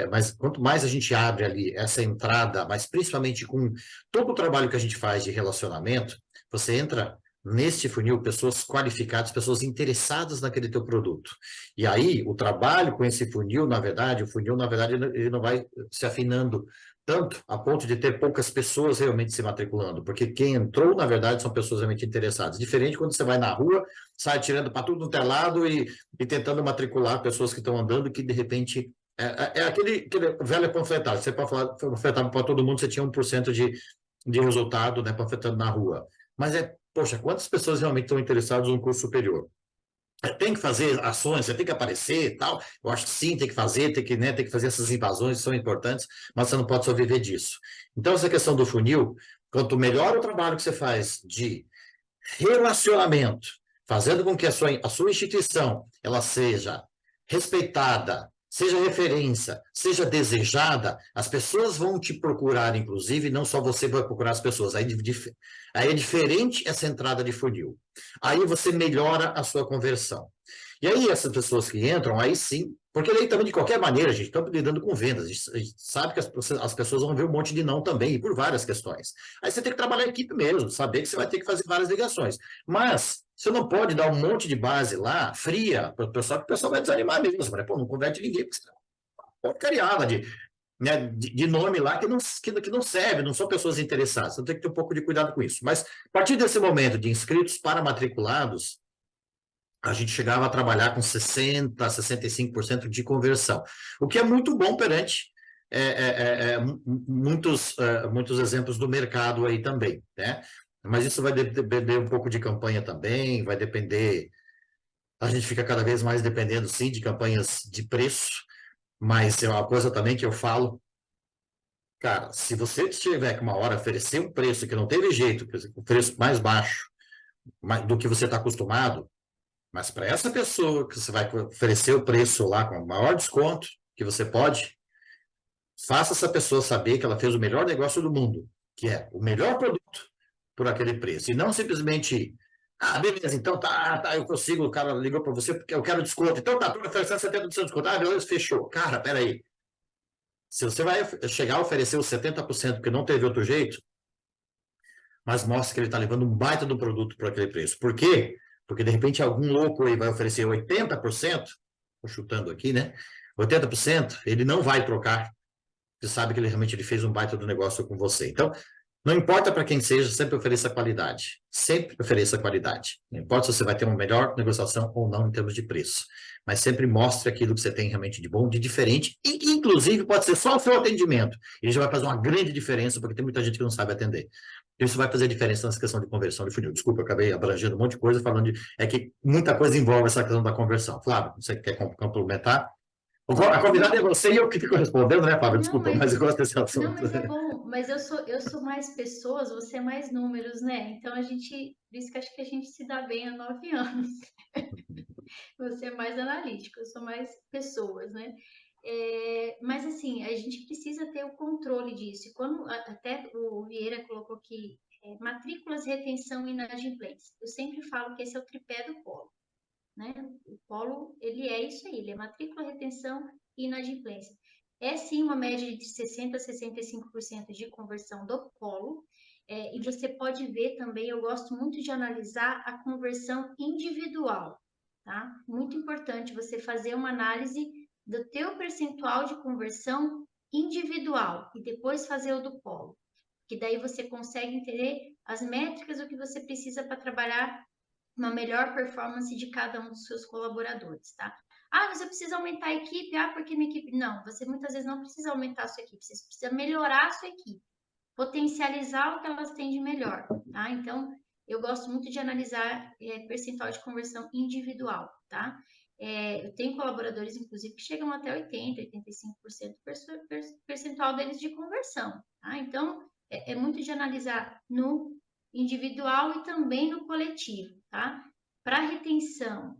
Mas quanto mais a gente abre ali essa entrada, mas principalmente com todo o trabalho que a gente faz de relacionamento, você entra neste funil pessoas qualificadas, pessoas interessadas naquele teu produto. E aí, o trabalho com esse funil, na verdade, ele não vai se afinando tanto a ponto de ter poucas pessoas realmente se matriculando, porque quem entrou, na verdade, são pessoas realmente interessadas. Diferente quando você vai na rua, sai tirando para tudo no telado e tentando matricular pessoas que estão andando, que de repente aquele velho panfletagem. Você panfletava para todo mundo, você tinha 1% de resultado, né, panfletando na rua. Mas poxa, quantas pessoas realmente estão interessadas no curso superior? Tem que fazer ações, você tem que aparecer e tal. Eu acho que sim, tem que fazer, né, tem que fazer essas invasões, são importantes, mas você não pode só viver disso. Então, essa questão do funil, quanto melhor o trabalho que você faz de relacionamento, fazendo com que a sua instituição ela seja respeitada, seja referência, seja desejada, as pessoas vão te procurar, inclusive, não só você vai procurar as pessoas. Aí é diferente essa entrada de funil. Aí você melhora a sua conversão. E aí essas pessoas que entram, aí sim, porque aí também de qualquer maneira, a gente está lidando com vendas, a gente sabe que as pessoas vão ver um monte de não também, e por várias questões. Aí você tem que trabalhar a equipe mesmo, saber que você vai ter que fazer várias ligações. Mas você não pode dar um monte de base lá, fria, para o pessoal, que o pessoal vai desanimar mesmo, né? Pô, não converte ninguém, porque você é uma porcariada de nome lá que não serve, não são pessoas interessadas. Então tem que ter um pouco de cuidado com isso. Mas a partir desse momento de inscritos para matriculados, a gente chegava a trabalhar com 60%, 65% de conversão, o que é muito bom perante muitos exemplos do mercado aí também, né? Mas isso vai depender um pouco de campanha também, vai depender, a gente fica cada vez mais dependendo, sim, de campanhas de preço, mas é uma coisa também que eu falo, cara, se você tiver que uma hora oferecer um preço que não teve jeito, o preço mais baixo do que você está acostumado, mas para essa pessoa que você vai oferecer o preço lá com o maior desconto que você pode, faça essa pessoa saber que ela fez o melhor negócio do mundo, que é o melhor produto por aquele preço. E não simplesmente, beleza, então tá, eu consigo, o cara ligou para você porque eu quero desconto. Então tá, estou oferecendo 70% de desconto. Beleza, fechou. Cara, peraí. Se você vai chegar a oferecer os 70% porque não teve outro jeito, mas mostra que ele está levando um baita do produto por aquele preço. Por quê? Porque, de repente, algum louco aí vai oferecer 80%, estou chutando aqui, né? 80%, ele não vai trocar. Você sabe que ele realmente fez um baita do negócio com você. Então, Não importa para quem seja, sempre ofereça qualidade. Sempre ofereça qualidade. Não importa se você vai ter uma melhor negociação ou não em termos de preço. Mas sempre mostre aquilo que você tem realmente de bom, de diferente. E, inclusive, pode ser só o seu atendimento. Ele já vai fazer uma grande diferença, porque tem muita gente que não sabe atender. Isso vai fazer diferença nessa questão de conversão de funil. Desculpa, eu acabei abrangendo um monte de coisa, falando de... É que muita coisa envolve essa questão da conversão. Flávio, você quer complementar? A convidada é você e eu que fico respondendo, né, Fábio? Não, Desculpa, mas eu gosto desse não, assunto. mas é bom. Mas eu sou mais pessoas, você é mais números, né? Então a gente, por isso que acho que a gente se dá bem há 9 anos. Você é mais analítico, eu sou mais pessoas, né? Mas assim, a gente precisa ter o controle disso. E quando até o Vieira colocou aqui matrículas, retenção e inadimplência. Eu sempre falo que esse é o tripé do polo, né? O polo, ele é isso aí, ele é matrícula, retenção e inadimplência. É sim uma média de 60% a 65% de conversão do polo, e você pode ver também, eu gosto muito de analisar a conversão individual, tá? Muito importante você fazer uma análise do teu percentual de conversão individual e depois fazer o do polo, que daí você consegue entender as métricas, o que você precisa para trabalhar uma melhor performance de cada um dos seus colaboradores, tá? Ah, mas eu preciso aumentar a equipe, porque minha equipe... Não, você muitas vezes não precisa aumentar a sua equipe, você precisa melhorar a sua equipe, potencializar o que elas têm de melhor, tá? Então, eu gosto muito de analisar percentual de conversão individual, tá? Eu tenho colaboradores, inclusive, que chegam até 80%, 85% percentual deles de conversão, tá? Então, é muito de analisar no individual e também no coletivo, tá? Para retenção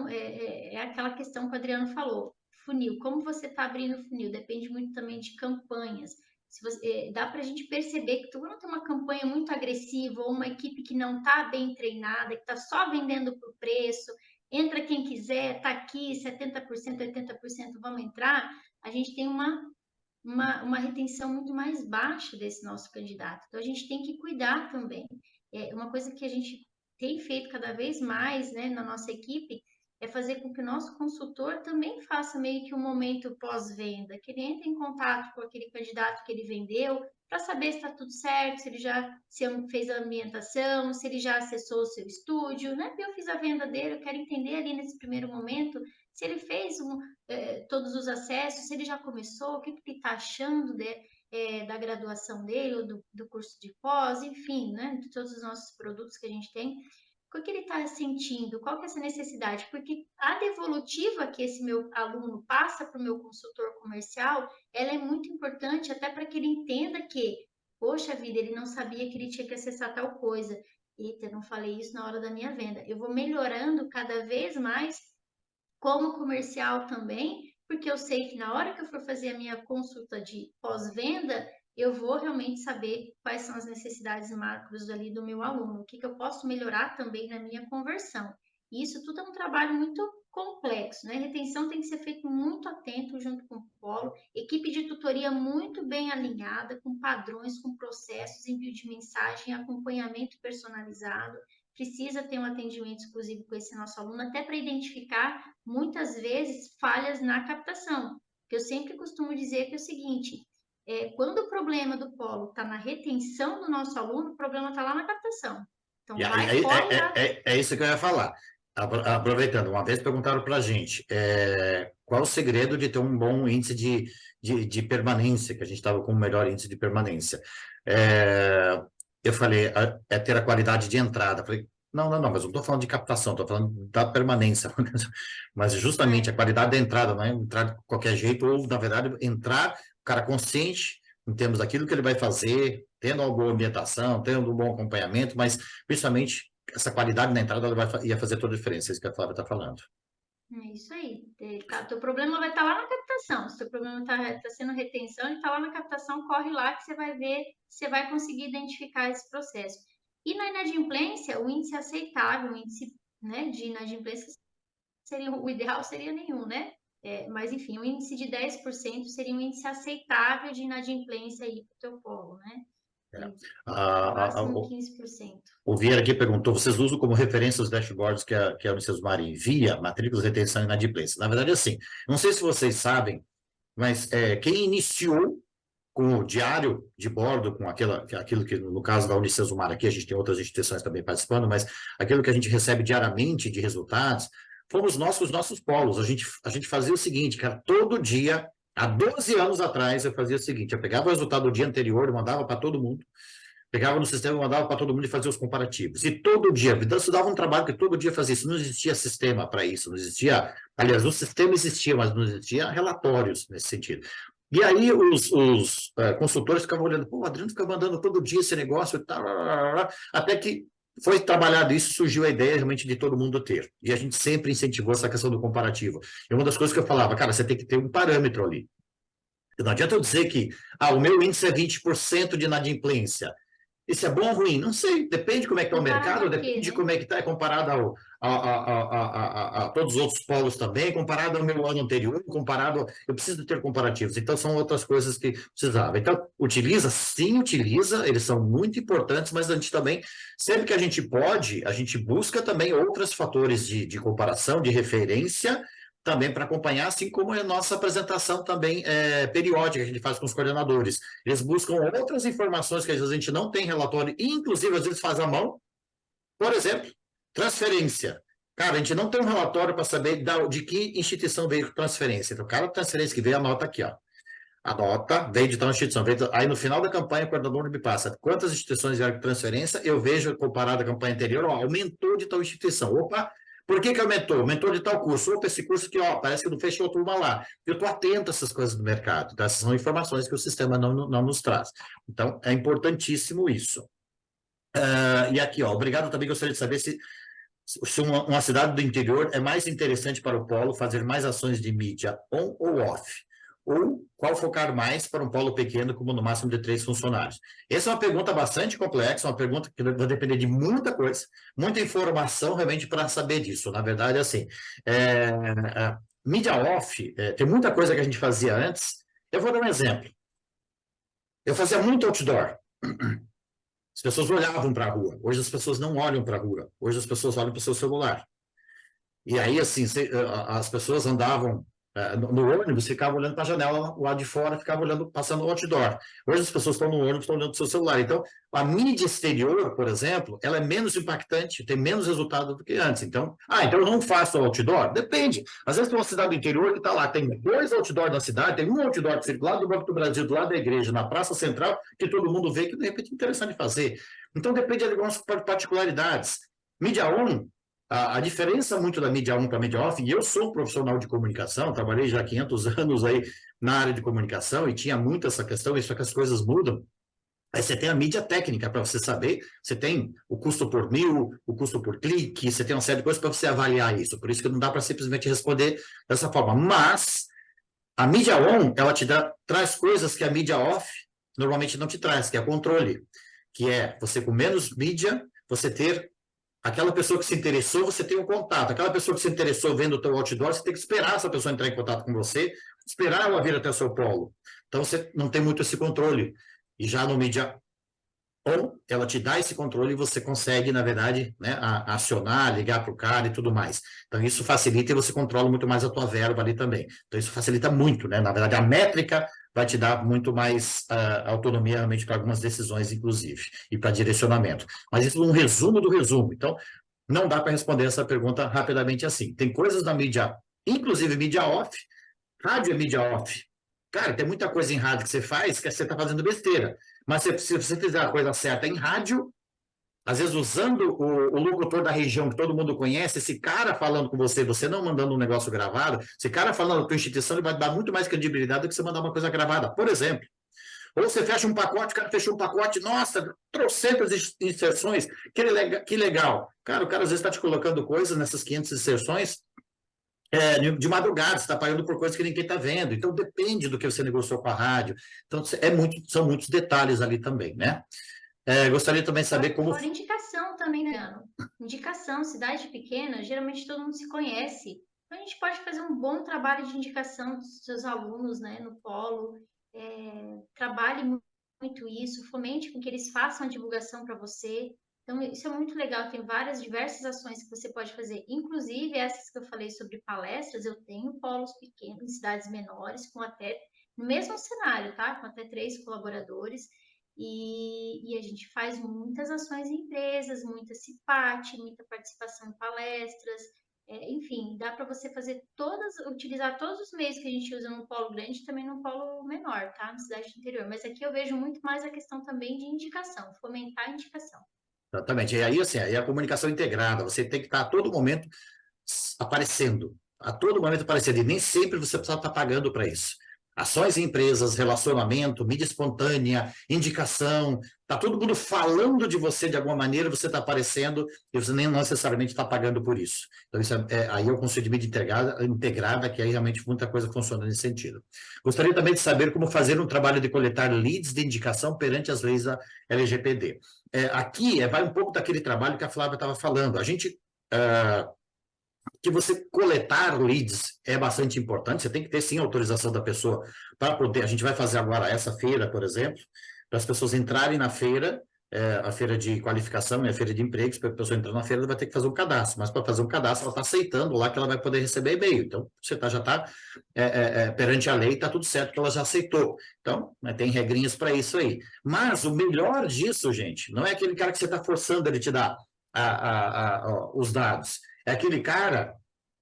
é aquela questão que o Adriano falou, funil, como você está abrindo o funil, depende muito também de campanhas. Se você, dá para a gente perceber que tu não tem uma campanha muito agressiva ou uma equipe que não está bem treinada, que está só vendendo por preço, entra quem quiser, está aqui, 70%, 80% vamos entrar, a gente tem uma retenção muito mais baixa desse nosso candidato. Então, a gente tem que cuidar também. Uma coisa que a gente tem feito cada vez mais, né, na nossa equipe é fazer com que o nosso consultor também faça meio que um momento pós-venda, que ele entre em contato com aquele candidato que ele vendeu, para saber se está tudo certo, se fez a ambientação, se ele já acessou o seu estúdio, né? Eu fiz a venda dele, eu quero entender ali nesse primeiro momento se ele fez todos os acessos, se ele já começou, o que ele está achando da graduação dele, ou do curso de pós, enfim, né, de todos os nossos produtos que a gente tem, o que ele está sentindo, qual que é essa necessidade, porque a devolutiva que esse meu aluno passa para o meu consultor comercial, ela é muito importante até para que ele entenda que, poxa vida, ele não sabia que ele tinha que acessar tal coisa, eita, eu não falei isso na hora da minha venda, eu vou melhorando cada vez mais como comercial também, porque eu sei que na hora que eu for fazer a minha consulta de pós-venda, eu vou realmente saber quais são as necessidades macros ali do meu aluno, o que eu posso melhorar também na minha conversão. E isso tudo é um trabalho muito complexo, né? Retenção tem que ser feito muito atento junto com o polo, equipe de tutoria muito bem alinhada, com padrões, com processos, envio de mensagem, acompanhamento personalizado, precisa ter um atendimento exclusivo com esse nosso aluno, até para identificar, muitas vezes, falhas na captação. Que eu sempre costumo dizer que é o seguinte, quando o problema do polo está na retenção do nosso aluno, o problema está lá na captação. Então, vai, corre lá. É isso que eu ia falar. Aproveitando, uma vez perguntaram para a gente qual o segredo de ter um bom índice de permanência, que a gente estava com o melhor índice de permanência. Eu falei, é ter a qualidade de entrada. Eu falei, não, mas eu não estou falando de captação, estou falando da permanência. Mas justamente a qualidade da entrada, não é entrar de qualquer jeito, ou, na verdade, entrar, o cara consciente em termos daquilo que ele vai fazer, tendo uma boa ambientação, tendo um bom acompanhamento, mas principalmente essa qualidade na entrada ia fazer toda a diferença, é isso que a Flávia está falando. É isso aí. Teu problema vai estar lá na captação. Se teu problema está sendo retenção, ele está lá na captação, corre lá que você vai ver, você vai conseguir identificar esse processo. E na inadimplência, o índice aceitável, o índice, né, de inadimplência o ideal seria nenhum, né? Mas enfim, o índice de 10% seria um índice aceitável de inadimplência aí para o teu polo, né? Máximo 15%. O Vieira aqui perguntou, vocês usam como referência os dashboards que a Unicesumar envia, matrículas, retenção e inadimplência? Na verdade, assim, não sei se vocês sabem, mas quem iniciou com o diário de bordo, com aquilo que, no caso da Unicesumar aqui, a gente tem outras instituições também participando, mas aquilo que a gente recebe diariamente de resultados, fomos nós com os nossos polos. A gente fazia o seguinte, cara, todo dia, há 12 anos atrás, eu fazia o seguinte, eu pegava o resultado do dia anterior, eu mandava para todo mundo, pegava no sistema, mandava para todo mundo e fazia os comparativos. E todo dia, então isso dava um trabalho que todo dia fazia isso. Não existia sistema para isso, não existia. Aliás, o sistema existia, mas não existia relatórios nesse sentido. E aí os consultores ficavam olhando, pô, o Adriano fica mandando todo dia esse negócio e tal, até que foi trabalhado isso, surgiu a ideia realmente de todo mundo ter. E a gente sempre incentivou essa questão do comparativo. E uma das coisas que eu falava, cara, você tem que ter um parâmetro ali. Não adianta eu dizer que o meu índice é 20% de inadimplência. Isso é bom ou ruim? Não sei, depende como é que está o Comparado mercado, a quê, depende de né? como é que está, comparado a todos os outros polos também, comparado ao meu ano anterior, comparado. Eu preciso ter comparativos, então são outras coisas que precisava. Então, utiliza, sim, utiliza, eles são muito importantes, mas a gente também, sempre que a gente pode, a gente busca também outros fatores de comparação, de referência, também para acompanhar, assim como a nossa apresentação também periódica que a gente faz com os coordenadores. Eles buscam outras informações que às vezes a gente não tem relatório, e inclusive às vezes faz à mão. Por exemplo, transferência. Cara, a gente não tem um relatório para saber de que instituição veio transferência. Então, cada transferência que veio, a nota aqui, ó. A nota veio de tal instituição. Aí no final da campanha, o coordenador me passa quantas instituições vieram com transferência, eu vejo, comparado à campanha anterior, ó, aumentou de tal instituição. Opa, por que aumentou? Aumentou de tal curso. Opa, esse curso aqui, ó, parece que não fechou turma lá. Eu estou atento a essas coisas do mercado. Então, essas são informações que o sistema não nos traz. Então, é importantíssimo isso. E aqui, ó, obrigado, também gostaria de saber se uma cidade do interior é mais interessante para o polo fazer mais ações de mídia on ou off, ou qual focar mais para um polo pequeno, como no máximo de 3 funcionários. Essa é uma pergunta bastante complexa, uma pergunta que vai depender de muita coisa, muita informação realmente para saber disso. Na verdade, assim, mídia off, tem muita coisa que a gente fazia antes. Eu vou dar um exemplo. Eu fazia muito outdoor. As pessoas olhavam para a rua. Hoje as pessoas não olham para a rua. Hoje as pessoas olham para o seu celular. E aí, assim, as pessoas andavam no ônibus, ficavam olhando para a janela lá de fora, ficavam olhando, passando o outdoor. Hoje as pessoas estão no ônibus, estão olhando para o seu celular. Então, a mídia exterior, por exemplo, ela é menos impactante, tem menos resultado do que antes. Então eu não faço outdoor? Depende. Às vezes tem uma cidade do interior que está lá, tem 2 outdoor na cidade, tem um outdoor que fica lá do Banco do Brasil, do lado da igreja, na Praça Central, que todo mundo vê que, de repente, é interessante fazer. Então, depende de algumas particularidades. Mídia on, a diferença muito da mídia on para a mídia off, e eu sou um profissional de comunicação, trabalhei já há 500 anos aí na área de comunicação e tinha muito essa questão, isso é que as coisas mudam. Aí você tem a mídia técnica para você saber, você tem o custo por mil, o custo por clique, você tem uma série de coisas para você avaliar isso. Por isso que não dá para simplesmente responder dessa forma. Mas a mídia on, ela traz coisas que a mídia off normalmente não te traz, que é controle, que é você com menos mídia, você ter aquela pessoa que se interessou, você tem um contato. Aquela pessoa que se interessou vendo o teu outdoor, você tem que esperar essa pessoa entrar em contato com você, esperar ela vir até o seu polo. Então, você não tem muito esse controle. E já no mídia on, ela te dá esse controle e você consegue, na verdade, né, acionar, ligar para o cara e tudo mais. Então, isso facilita e você controla muito mais a tua verba ali também. Então, isso facilita muito, né? Na verdade, a métrica vai te dar muito mais autonomia realmente para algumas decisões, inclusive, e para direcionamento. Mas isso é um resumo do resumo. Então, não dá para responder essa pergunta rapidamente assim. Tem coisas na mídia, inclusive mídia off, rádio é mídia off. Cara, tem muita coisa em rádio que você faz que você está fazendo besteira. Mas se você fizer a coisa certa em rádio, às vezes usando o locutor da região que todo mundo conhece, esse cara falando com você, você não mandando um negócio gravado, esse cara falando da tua instituição, ele vai dar muito mais credibilidade do que você mandar uma coisa gravada. Por exemplo, ou você fecha um pacote, o cara fechou um pacote, nossa, trocentas inserções, que legal. Cara, o cara às vezes está te colocando coisas nessas 500 inserções de madrugada, você está pagando por coisas que ninguém está vendo. Então, depende do que você negociou com a rádio. Então, são muitos detalhes ali também, né? Gostaria também de saber como... Fora indicação também, né, Ano? Indicação, cidade pequena, geralmente todo mundo se conhece. Então, a gente pode fazer um bom trabalho de indicação dos seus alunos, né, no polo. Trabalhe muito isso, fomente com que eles façam a divulgação para você. Então, isso é muito legal. Tem diversas ações que você pode fazer. Inclusive, essas que eu falei sobre palestras, eu tenho polos pequenos, em cidades menores, com até no mesmo cenário, tá? Com até 3 colaboradores. E a gente faz muitas ações em empresas, muita CIPAT, muita participação em palestras, enfim, dá para você fazer utilizar todos os meios que a gente usa num polo grande também num polo menor, tá? Na cidade do interior. Mas aqui eu vejo muito mais a questão também de indicação, fomentar a indicação. Exatamente. E aí, assim, aí a comunicação integrada, você tem que estar a todo momento aparecendo, a todo momento aparecendo, e nem sempre você precisa estar pagando para isso. Ações em empresas, relacionamento, mídia espontânea, indicação, tá todo mundo falando de você de alguma maneira, você está aparecendo e você nem necessariamente está pagando por isso. Então, isso aí é o conceito de mídia integrada, que aí realmente muita coisa funciona nesse sentido. Gostaria também de saber como fazer um trabalho de coletar leads de indicação perante as leis da LGPD. Aqui vai um pouco daquele trabalho que a Flávia estava falando. A gente que você coletar leads é bastante importante, você tem que ter sim a autorização da pessoa para poder, a gente vai fazer agora essa feira, por exemplo, para as pessoas entrarem na feira, a feira de qualificação e a feira de empregos, para a pessoa entrar na feira, ela vai ter que fazer um cadastro, mas para fazer um cadastro, ela está aceitando lá que ela vai poder receber e-mail, então você já está perante a lei, está tudo certo que ela já aceitou, então tem regrinhas para isso aí, mas o melhor disso, gente, não é aquele cara que você está forçando ele te dar os dados, é aquele cara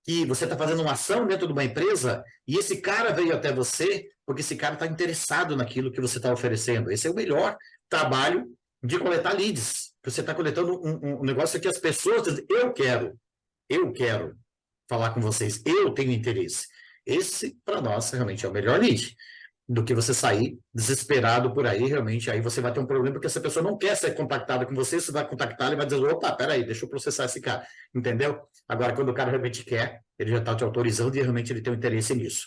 que você está fazendo uma ação dentro de uma empresa e esse cara veio até você porque esse cara está interessado naquilo que você está oferecendo. Esse é o melhor trabalho de coletar leads. Você está coletando um negócio que as pessoas dizem, eu quero falar com vocês, eu tenho interesse. Esse, para nós, realmente é o melhor lead do que você sair desesperado por aí, realmente, aí você vai ter um problema, porque essa pessoa não quer ser contactada com você, você vai contactar e vai dizer, opa, peraí, deixa eu processar esse cara, entendeu? Agora, quando o cara realmente quer, ele já está te autorizando e realmente ele tem um interesse nisso.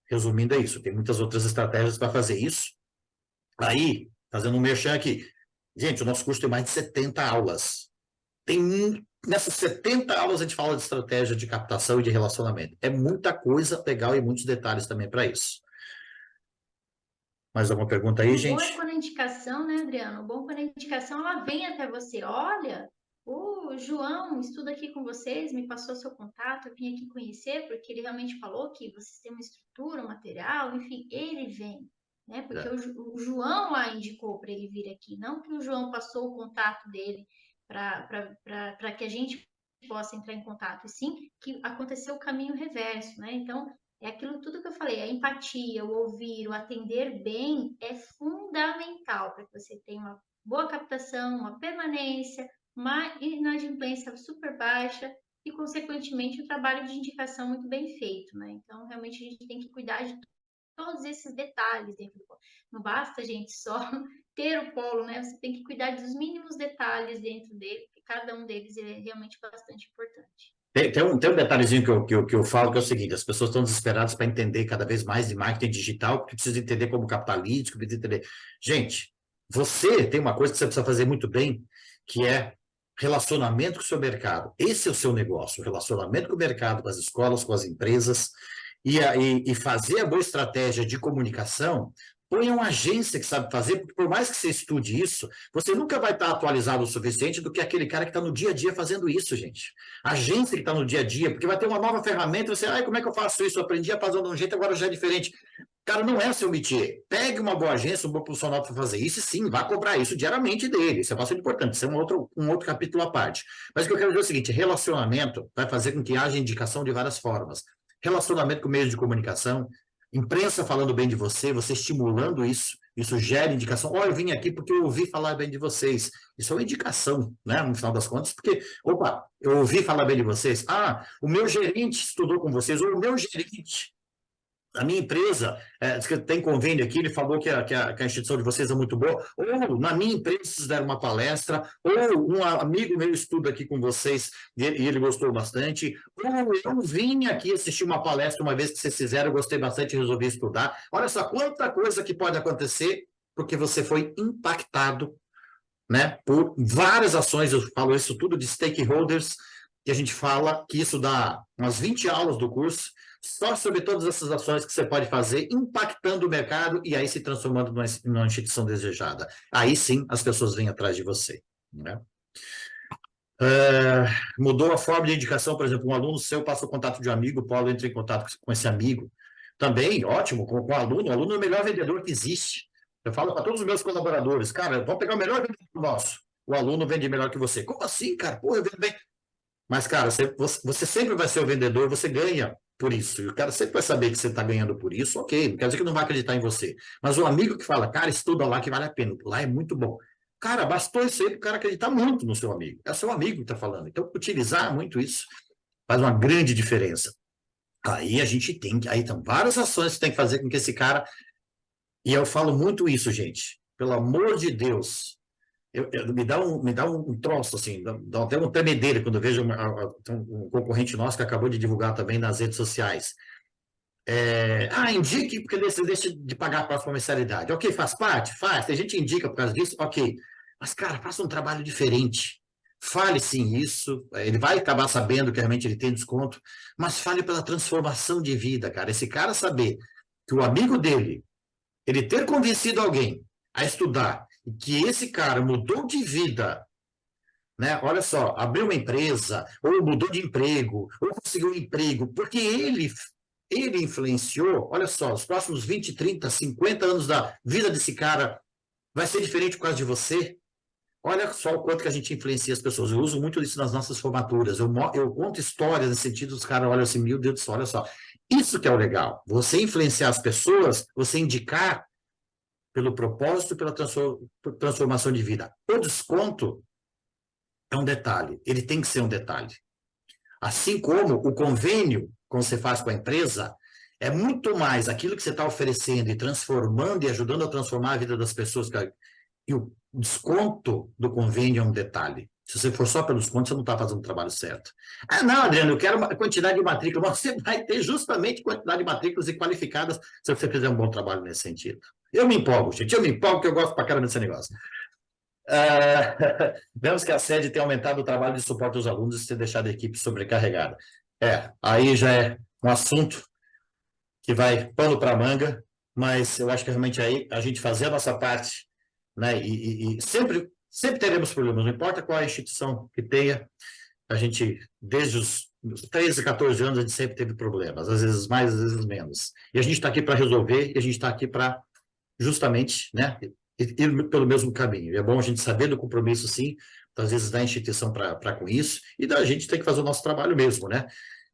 Resumindo, é isso, tem muitas outras estratégias para fazer isso. Aí, fazendo um merchan aqui, gente, o nosso curso tem mais de 70 aulas. Nessas 70 aulas a gente fala de estratégia de captação e de relacionamento. É muita coisa legal e muitos detalhes também para isso. Mais alguma pergunta aí, gente? O bom é quando a indicação, né, Adriano? O bom é quando a indicação ela vem até você. Olha, o João estuda aqui com vocês, me passou seu contato, eu vim aqui conhecer, porque ele realmente falou que vocês têm uma estrutura, um material, enfim, ele vem, né? Porque o João lá indicou para ele vir aqui, não que o João passou o contato dele para que a gente possa entrar em contato, e sim que aconteceu o caminho reverso, né? Então, é aquilo tudo que eu falei, a empatia, o ouvir, o atender bem é fundamental para que você tenha uma boa captação, uma permanência, uma inadimplência super baixa e, consequentemente, um trabalho de indicação muito bem feito, né? Então, realmente, a gente tem que cuidar de todos esses detalhes dentro do polo. Não basta, gente, só ter o polo, né? Você tem que cuidar dos mínimos detalhes dentro dele, porque cada um deles é realmente bastante importante. Tem um detalhezinho que eu falo, que é o seguinte, as pessoas estão desesperadas para entender cada vez mais de marketing digital, porque precisa entender como captar leads, precisa entender... Gente, você tem uma coisa que você precisa fazer muito bem, que é relacionamento com o seu mercado. Esse é o seu negócio, relacionamento com o mercado, com as escolas, com as empresas, e fazer a boa estratégia de comunicação. Põe uma agência que sabe fazer, porque por mais que você estude isso, você nunca vai estar atualizado o suficiente do que aquele cara que está no dia a dia fazendo isso, gente. A agência que está no dia a dia, porque vai ter uma nova ferramenta, você, como é que eu faço isso? Eu aprendi a fazer de um jeito, agora já é diferente. Cara, não é seu métier. Pegue uma boa agência, um bom profissional para fazer isso, e sim, vá cobrar isso diariamente dele. Isso é bastante importante, isso é um outro capítulo à parte. Mas o que eu quero dizer é o seguinte, relacionamento vai fazer com que haja indicação de várias formas. Relacionamento com meios de comunicação, imprensa falando bem de você, você estimulando isso gera indicação. Eu vim aqui porque eu ouvi falar bem de vocês. Isso é uma indicação, né, no final das contas, porque, opa, eu ouvi falar bem de vocês. O meu gerente estudou com vocês, ou o meu gerente, a minha empresa, tem convênio aqui, ele falou que a instituição de vocês é muito boa, ou na minha empresa vocês deram uma palestra, ou um amigo meu estuda aqui com vocês e ele gostou bastante, ou eu vim aqui assistir uma palestra uma vez que vocês fizeram, eu gostei bastante e resolvi estudar. Olha só quanta coisa que pode acontecer porque você foi impactado, né, por várias ações, eu falo isso tudo de stakeholders, que a gente fala que isso dá umas 20 aulas do curso, só sobre todas essas ações que você pode fazer, impactando o mercado e aí se transformando numa instituição desejada. Aí sim as pessoas vêm atrás de você, né? Mudou a forma de indicação, por exemplo, um aluno seu passa o contato de um amigo, o Paulo entra em contato com esse amigo, também, ótimo, com o aluno é o melhor vendedor que existe. Eu falo para todos os meus colaboradores, cara, vamos pegar o melhor vendedor nosso. O aluno vende melhor que você. Como assim, cara? Pô, eu vendo bem. Mas, cara, você sempre vai ser o vendedor, você ganha por isso. E o cara sempre vai saber que você está ganhando por isso, ok. Não quer dizer que não vai acreditar em você. Mas o amigo que fala, cara, estuda lá que vale a pena. Lá é muito bom. Cara, bastou isso aí para o cara acreditar muito no seu amigo. É o seu amigo que está falando. Então, utilizar muito isso faz uma grande diferença. Aí a gente tem que. Aí estão várias ações que tem que fazer com que esse cara. E eu falo muito isso, gente. Pelo amor de Deus, me dá um troço, assim, dá até uma tremedeira quando eu vejo um concorrente nosso que acabou de divulgar também nas redes sociais. Indique porque você deixa de pagar a próxima mensalidade. Ok, faz parte? Faz. Tem gente que indica por causa disso? Ok. Mas, cara, faça um trabalho diferente. Fale sim isso. Ele vai acabar sabendo que realmente ele tem desconto, mas fale pela transformação de vida, cara. Esse cara saber que o amigo dele, ele ter convencido alguém a estudar, e que esse cara mudou de vida, né? Olha só, abriu uma empresa, ou mudou de emprego, ou conseguiu um emprego, porque ele influenciou, olha só, os próximos 20, 30, 50 anos da vida desse cara vai ser diferente por causa de você. Olha só o quanto que a gente influencia as pessoas. Eu uso muito isso nas nossas formaturas. Eu conto histórias nesse sentido, os caras olham assim, meu Deus do céu, olha só. Isso que é o legal. Você influenciar as pessoas, você indicar pelo propósito, pela transformação de vida. O desconto é um detalhe. Ele tem que ser um detalhe. Assim como o convênio, como você faz com a empresa, é muito mais aquilo que você está oferecendo e transformando e ajudando a transformar a vida das pessoas. E o desconto do convênio é um detalhe. Se você for só pelo desconto, você não está fazendo o trabalho certo. Ah, não, Adriano, eu quero uma quantidade de matrículas. Mas você vai ter justamente quantidade de matrículas e qualificadas se você fizer um bom trabalho nesse sentido. Eu me empolgo, gente. Eu me empolgo porque eu gosto pra caramba desse negócio. Vemos que a sede tem aumentado o trabalho de suporte aos alunos e ter deixado a equipe sobrecarregada. Aí já é um assunto que vai pano para manga, mas eu acho que realmente aí a gente fazer a nossa parte, né? E sempre teremos problemas, não importa qual a instituição que tenha, a gente, desde os 13, 14 anos, a gente sempre teve problemas, às vezes mais, às vezes menos. E a gente está aqui para resolver, e a gente está aqui para justamente, né, ir pelo mesmo caminho. E é bom a gente saber do compromisso, sim, às vezes da instituição para com isso, e da gente ter que fazer o nosso trabalho mesmo, né?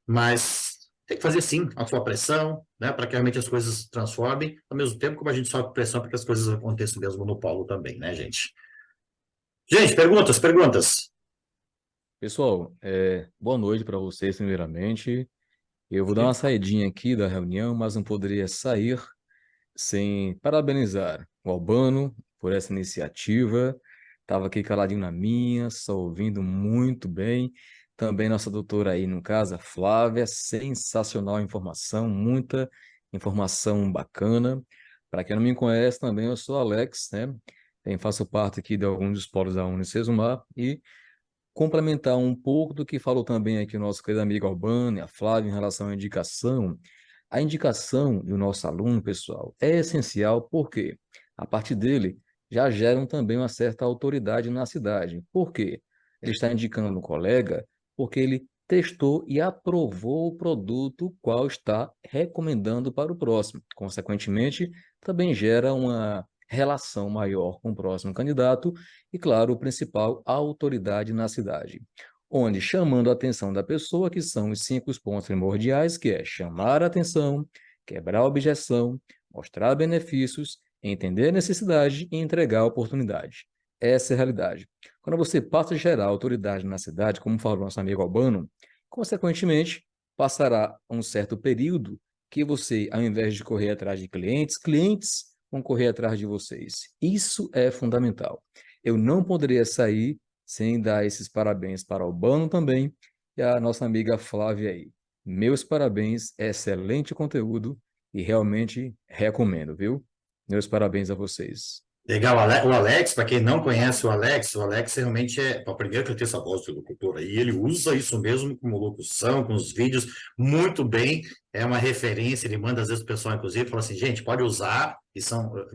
Mas tem que fazer, sim, a sua pressão, né, para que realmente as coisas se transformem, ao mesmo tempo como a gente sofre pressão para que as coisas aconteçam mesmo no polo também, né, gente? Gente, perguntas. Pessoal, boa noite para vocês, primeiramente. Eu vou dar uma saidinha aqui da reunião, mas não poderia sair sem parabenizar o Albano por essa iniciativa. Estava aqui caladinho na minha, só ouvindo muito bem. Também nossa doutora aí, no caso, a Flávia, sensacional informação, muita informação bacana. Para quem não me conhece, também eu sou Alex, né? Faço parte aqui de alguns dos polos da Unicesumar e complementar um pouco do que falou também aqui o nosso querido amigo Albani, a Flávia, em relação à indicação. A indicação do nosso aluno, pessoal, é essencial porque, a partir dele, já geram também uma certa autoridade na cidade. Por quê? Ele está indicando um colega porque ele testou e aprovou o produto qual está recomendando para o próximo. Consequentemente, também gera uma relação maior com o próximo candidato e, claro, o principal, a autoridade na cidade, onde chamando a atenção da pessoa, que são os 5 pontos primordiais, que é chamar a atenção, quebrar a objeção, mostrar benefícios, entender a necessidade e entregar a oportunidade. Essa é a realidade. Quando você passa a gerar autoridade na cidade, como falou nosso amigo Albano, consequentemente, passará um certo período que você, ao invés de correr atrás de clientes, clientes vão correr atrás de vocês. Isso é fundamental. Eu não poderia sair sem dar esses parabéns para o Albano também e a nossa amiga Flávia aí. Meus parabéns, excelente conteúdo e realmente recomendo, viu? Meus parabéns a vocês. Legal, o Alex, para quem não conhece o Alex realmente primeiro que ele tem essa voz de locutor aí, ele usa isso mesmo como locução, com os vídeos, muito bem, é uma referência, ele manda às vezes o pessoal, inclusive, fala assim, gente, pode usar,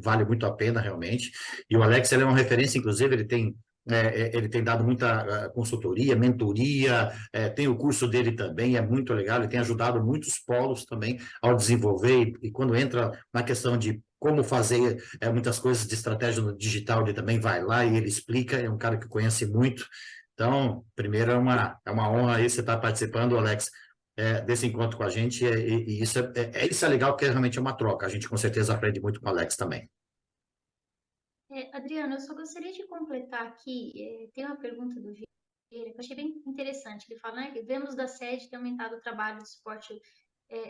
vale muito a pena realmente, e o Alex, ele é uma referência, inclusive, ele tem ele tem dado muita consultoria, mentoria, tem o curso dele também, é muito legal, ele tem ajudado muitos polos também ao desenvolver, e quando entra na questão de como fazer muitas coisas de estratégia no digital, ele também vai lá e ele explica, é um cara que conhece muito. Então, primeiro, é uma honra aí você estar participando, Alex, desse encontro com a gente, e isso é legal, porque realmente é uma troca, a gente com certeza aprende muito com o Alex também. Adriana, eu só gostaria de completar aqui, tem uma pergunta do Vieira que eu achei bem interessante. Ele fala, né, que vemos da sede ter aumentado o trabalho de suporte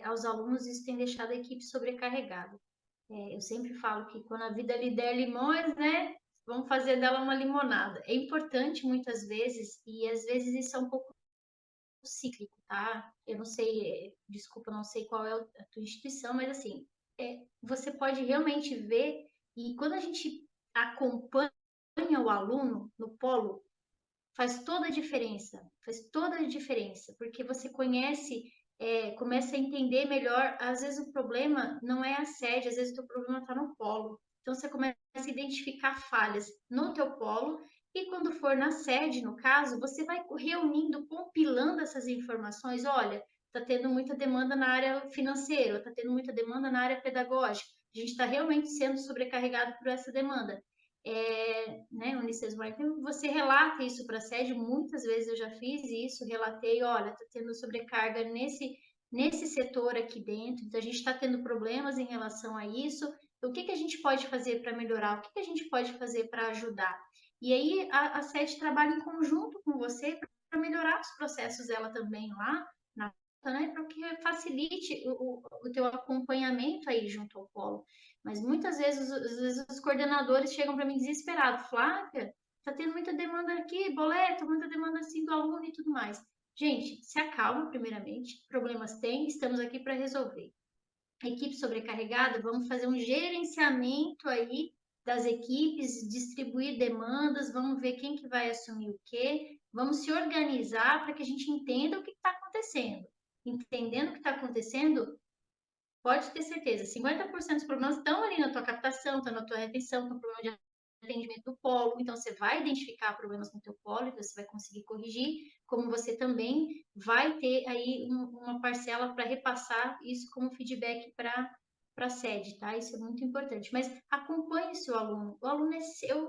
aos alunos e isso tem deixado a equipe sobrecarregada. Eu sempre falo que quando a vida lhe der limões, né, vamos fazer dela uma limonada. É importante muitas vezes, e às vezes isso é um pouco cíclico, tá? Eu não sei, desculpa, não sei qual é a tua instituição, mas assim, você pode realmente ver, e quando a gente acompanha o aluno no polo, faz toda a diferença, porque você conhece, começa a entender melhor, às vezes o problema não é a sede, às vezes o teu problema está no polo, então você começa a identificar falhas no teu polo, e quando for na sede, no caso, você vai reunindo, compilando essas informações, olha, está tendo muita demanda na área financeira, está tendo muita demanda na área pedagógica, a gente está realmente sendo sobrecarregado por essa demanda. Né, Unicef Marketing, você relata isso para a sede, muitas vezes eu já fiz isso, relatei, olha, está tendo sobrecarga nesse setor aqui dentro, então a gente está tendo problemas em relação a isso, o que a gente pode fazer para melhorar, o que a gente pode fazer para ajudar? E aí a sede trabalha em conjunto com você para melhorar os processos dela também lá, né, para que facilite o teu acompanhamento aí junto ao polo. Mas muitas vezes os coordenadores chegam para mim desesperados, Flávia, tá tendo muita demanda aqui, boleto, muita demanda assim do aluno e tudo mais. Gente, se acalma primeiramente, problemas tem, estamos aqui para resolver. Equipe sobrecarregada, vamos fazer um gerenciamento aí das equipes, distribuir demandas, vamos ver quem que vai assumir o quê, vamos se organizar para que a gente entenda o que está acontecendo. Entendendo o que está acontecendo, pode ter certeza, 50% dos problemas estão ali na tua captação, estão na tua retenção, estão no problema de atendimento do polo, então você vai identificar problemas no teu polo e você vai conseguir corrigir, como você também vai ter aí uma parcela para repassar isso como feedback para a sede, tá? Isso é muito importante. Mas acompanhe seu aluno. O aluno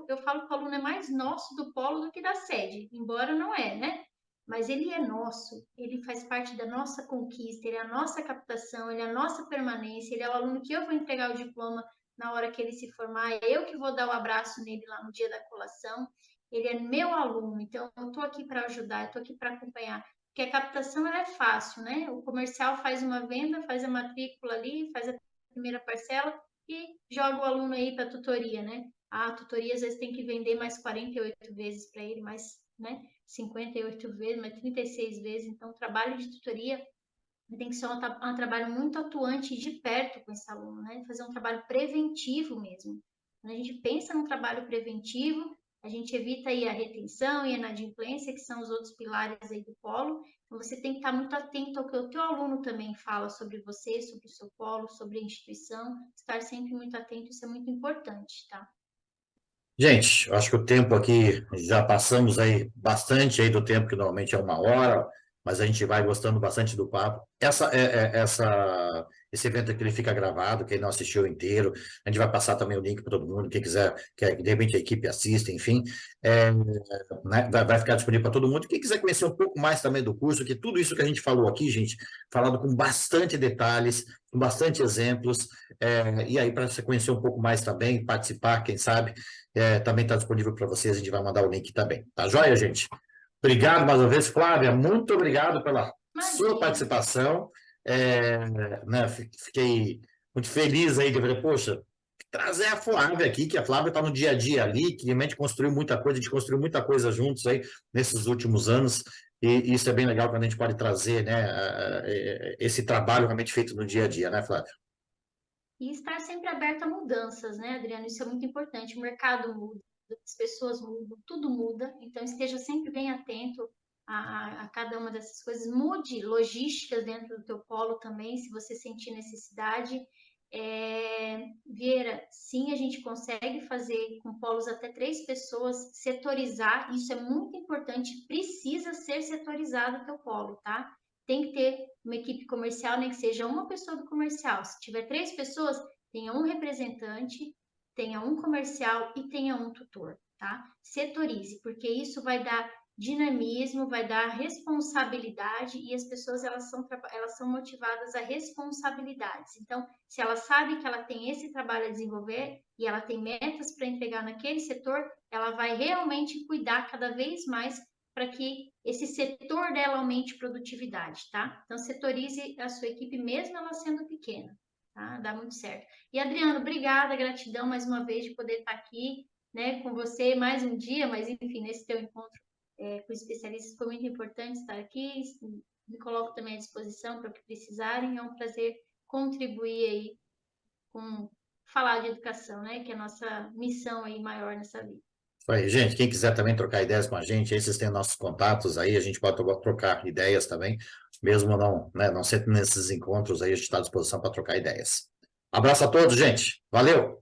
eu falo que o aluno é mais nosso do polo do que da sede, embora não é, né? Mas ele é nosso, ele faz parte da nossa conquista, ele é a nossa captação, ele é a nossa permanência, ele é o aluno que eu vou entregar o diploma na hora que ele se formar, é eu que vou dar o abraço nele lá no dia da colação, ele é meu aluno, então eu estou aqui para ajudar, eu estou aqui para acompanhar, porque a captação ela é fácil, né? O comercial faz uma venda, faz a matrícula ali, faz a primeira parcela e joga o aluno aí para a tutoria, né? A tutoria às vezes tem que vender mais 48 vezes para ele, mais, né? 58 vezes, mas 36 vezes. Então, o trabalho de tutoria tem que ser um trabalho muito atuante de perto com esse aluno, né? Fazer um trabalho preventivo mesmo. Quando a gente pensa num trabalho preventivo, a gente evita aí a retenção e a inadimplência, que são os outros pilares aí do polo. Então, você tem que estar muito atento ao que o teu aluno também fala sobre você, sobre o seu polo, sobre a instituição. Estar sempre muito atento, isso é muito importante, tá? Gente, eu acho que o tempo aqui, já passamos aí bastante aí do tempo, que normalmente é 1 hora, mas a gente vai gostando bastante do papo. Esse evento aqui ele fica gravado, quem não assistiu inteiro, a gente vai passar também o link para todo mundo, quem quiser, que de repente a equipe assista, enfim, né, vai ficar disponível para todo mundo. Quem quiser conhecer um pouco mais também do curso, que tudo isso que a gente falou aqui, gente, falado com bastante detalhes, com bastante exemplos, e aí para você conhecer um pouco mais também, participar, quem sabe, também está disponível para vocês, a gente vai mandar o link também. Tá joia, gente? Obrigado mais uma vez, Flávia, muito obrigado pela sua Imagina. participação. Né, fiquei muito feliz aí de ver, poxa, trazer a Flávia aqui, que a Flávia está no dia a dia ali, que realmente construiu muita coisa, a gente construiu muita coisa juntos aí nesses últimos anos, e isso é bem legal quando a gente pode trazer, né, esse trabalho realmente feito no dia a dia, né, Flávia? E estar sempre aberto a mudanças, né, Adriano? Isso é muito importante. O mercado muda, as pessoas mudam, tudo muda. Então, esteja sempre bem atento a cada uma dessas coisas. Mude logísticas dentro do teu polo também, se você sentir necessidade. Vieira, sim, a gente consegue fazer com polos até 3 pessoas, setorizar, isso é muito importante, precisa ser setorizado o teu polo, tá? Tem que ter uma equipe comercial, nem que seja uma pessoa do comercial. Se tiver 3 pessoas, tenha um representante, tenha um comercial e tenha um tutor, tá? Setorize, porque isso vai dar dinamismo, vai dar responsabilidade e as pessoas elas são motivadas a responsabilidades. Então, se ela sabe que ela tem esse trabalho a desenvolver e ela tem metas para entregar naquele setor, ela vai realmente cuidar cada vez mais para que esse setor dela aumente produtividade, tá? Então, setorize a sua equipe mesmo ela sendo pequena, tá? Dá muito certo. E Adriano, obrigada, gratidão mais uma vez de poder estar aqui, né, com você mais um dia, mas enfim, nesse teu encontro com especialistas, foi muito importante estar aqui, me coloco também à disposição para o que precisarem, é um prazer contribuir aí com falar de educação, né, que é a nossa missão aí maior nessa vida. Isso aí, gente, quem quiser também trocar ideias com a gente, aí vocês têm nossos contatos aí, a gente pode trocar ideias também, mesmo não, né, não sempre nesses encontros aí, a gente está à disposição para trocar ideias. Abraço a todos, gente. Valeu!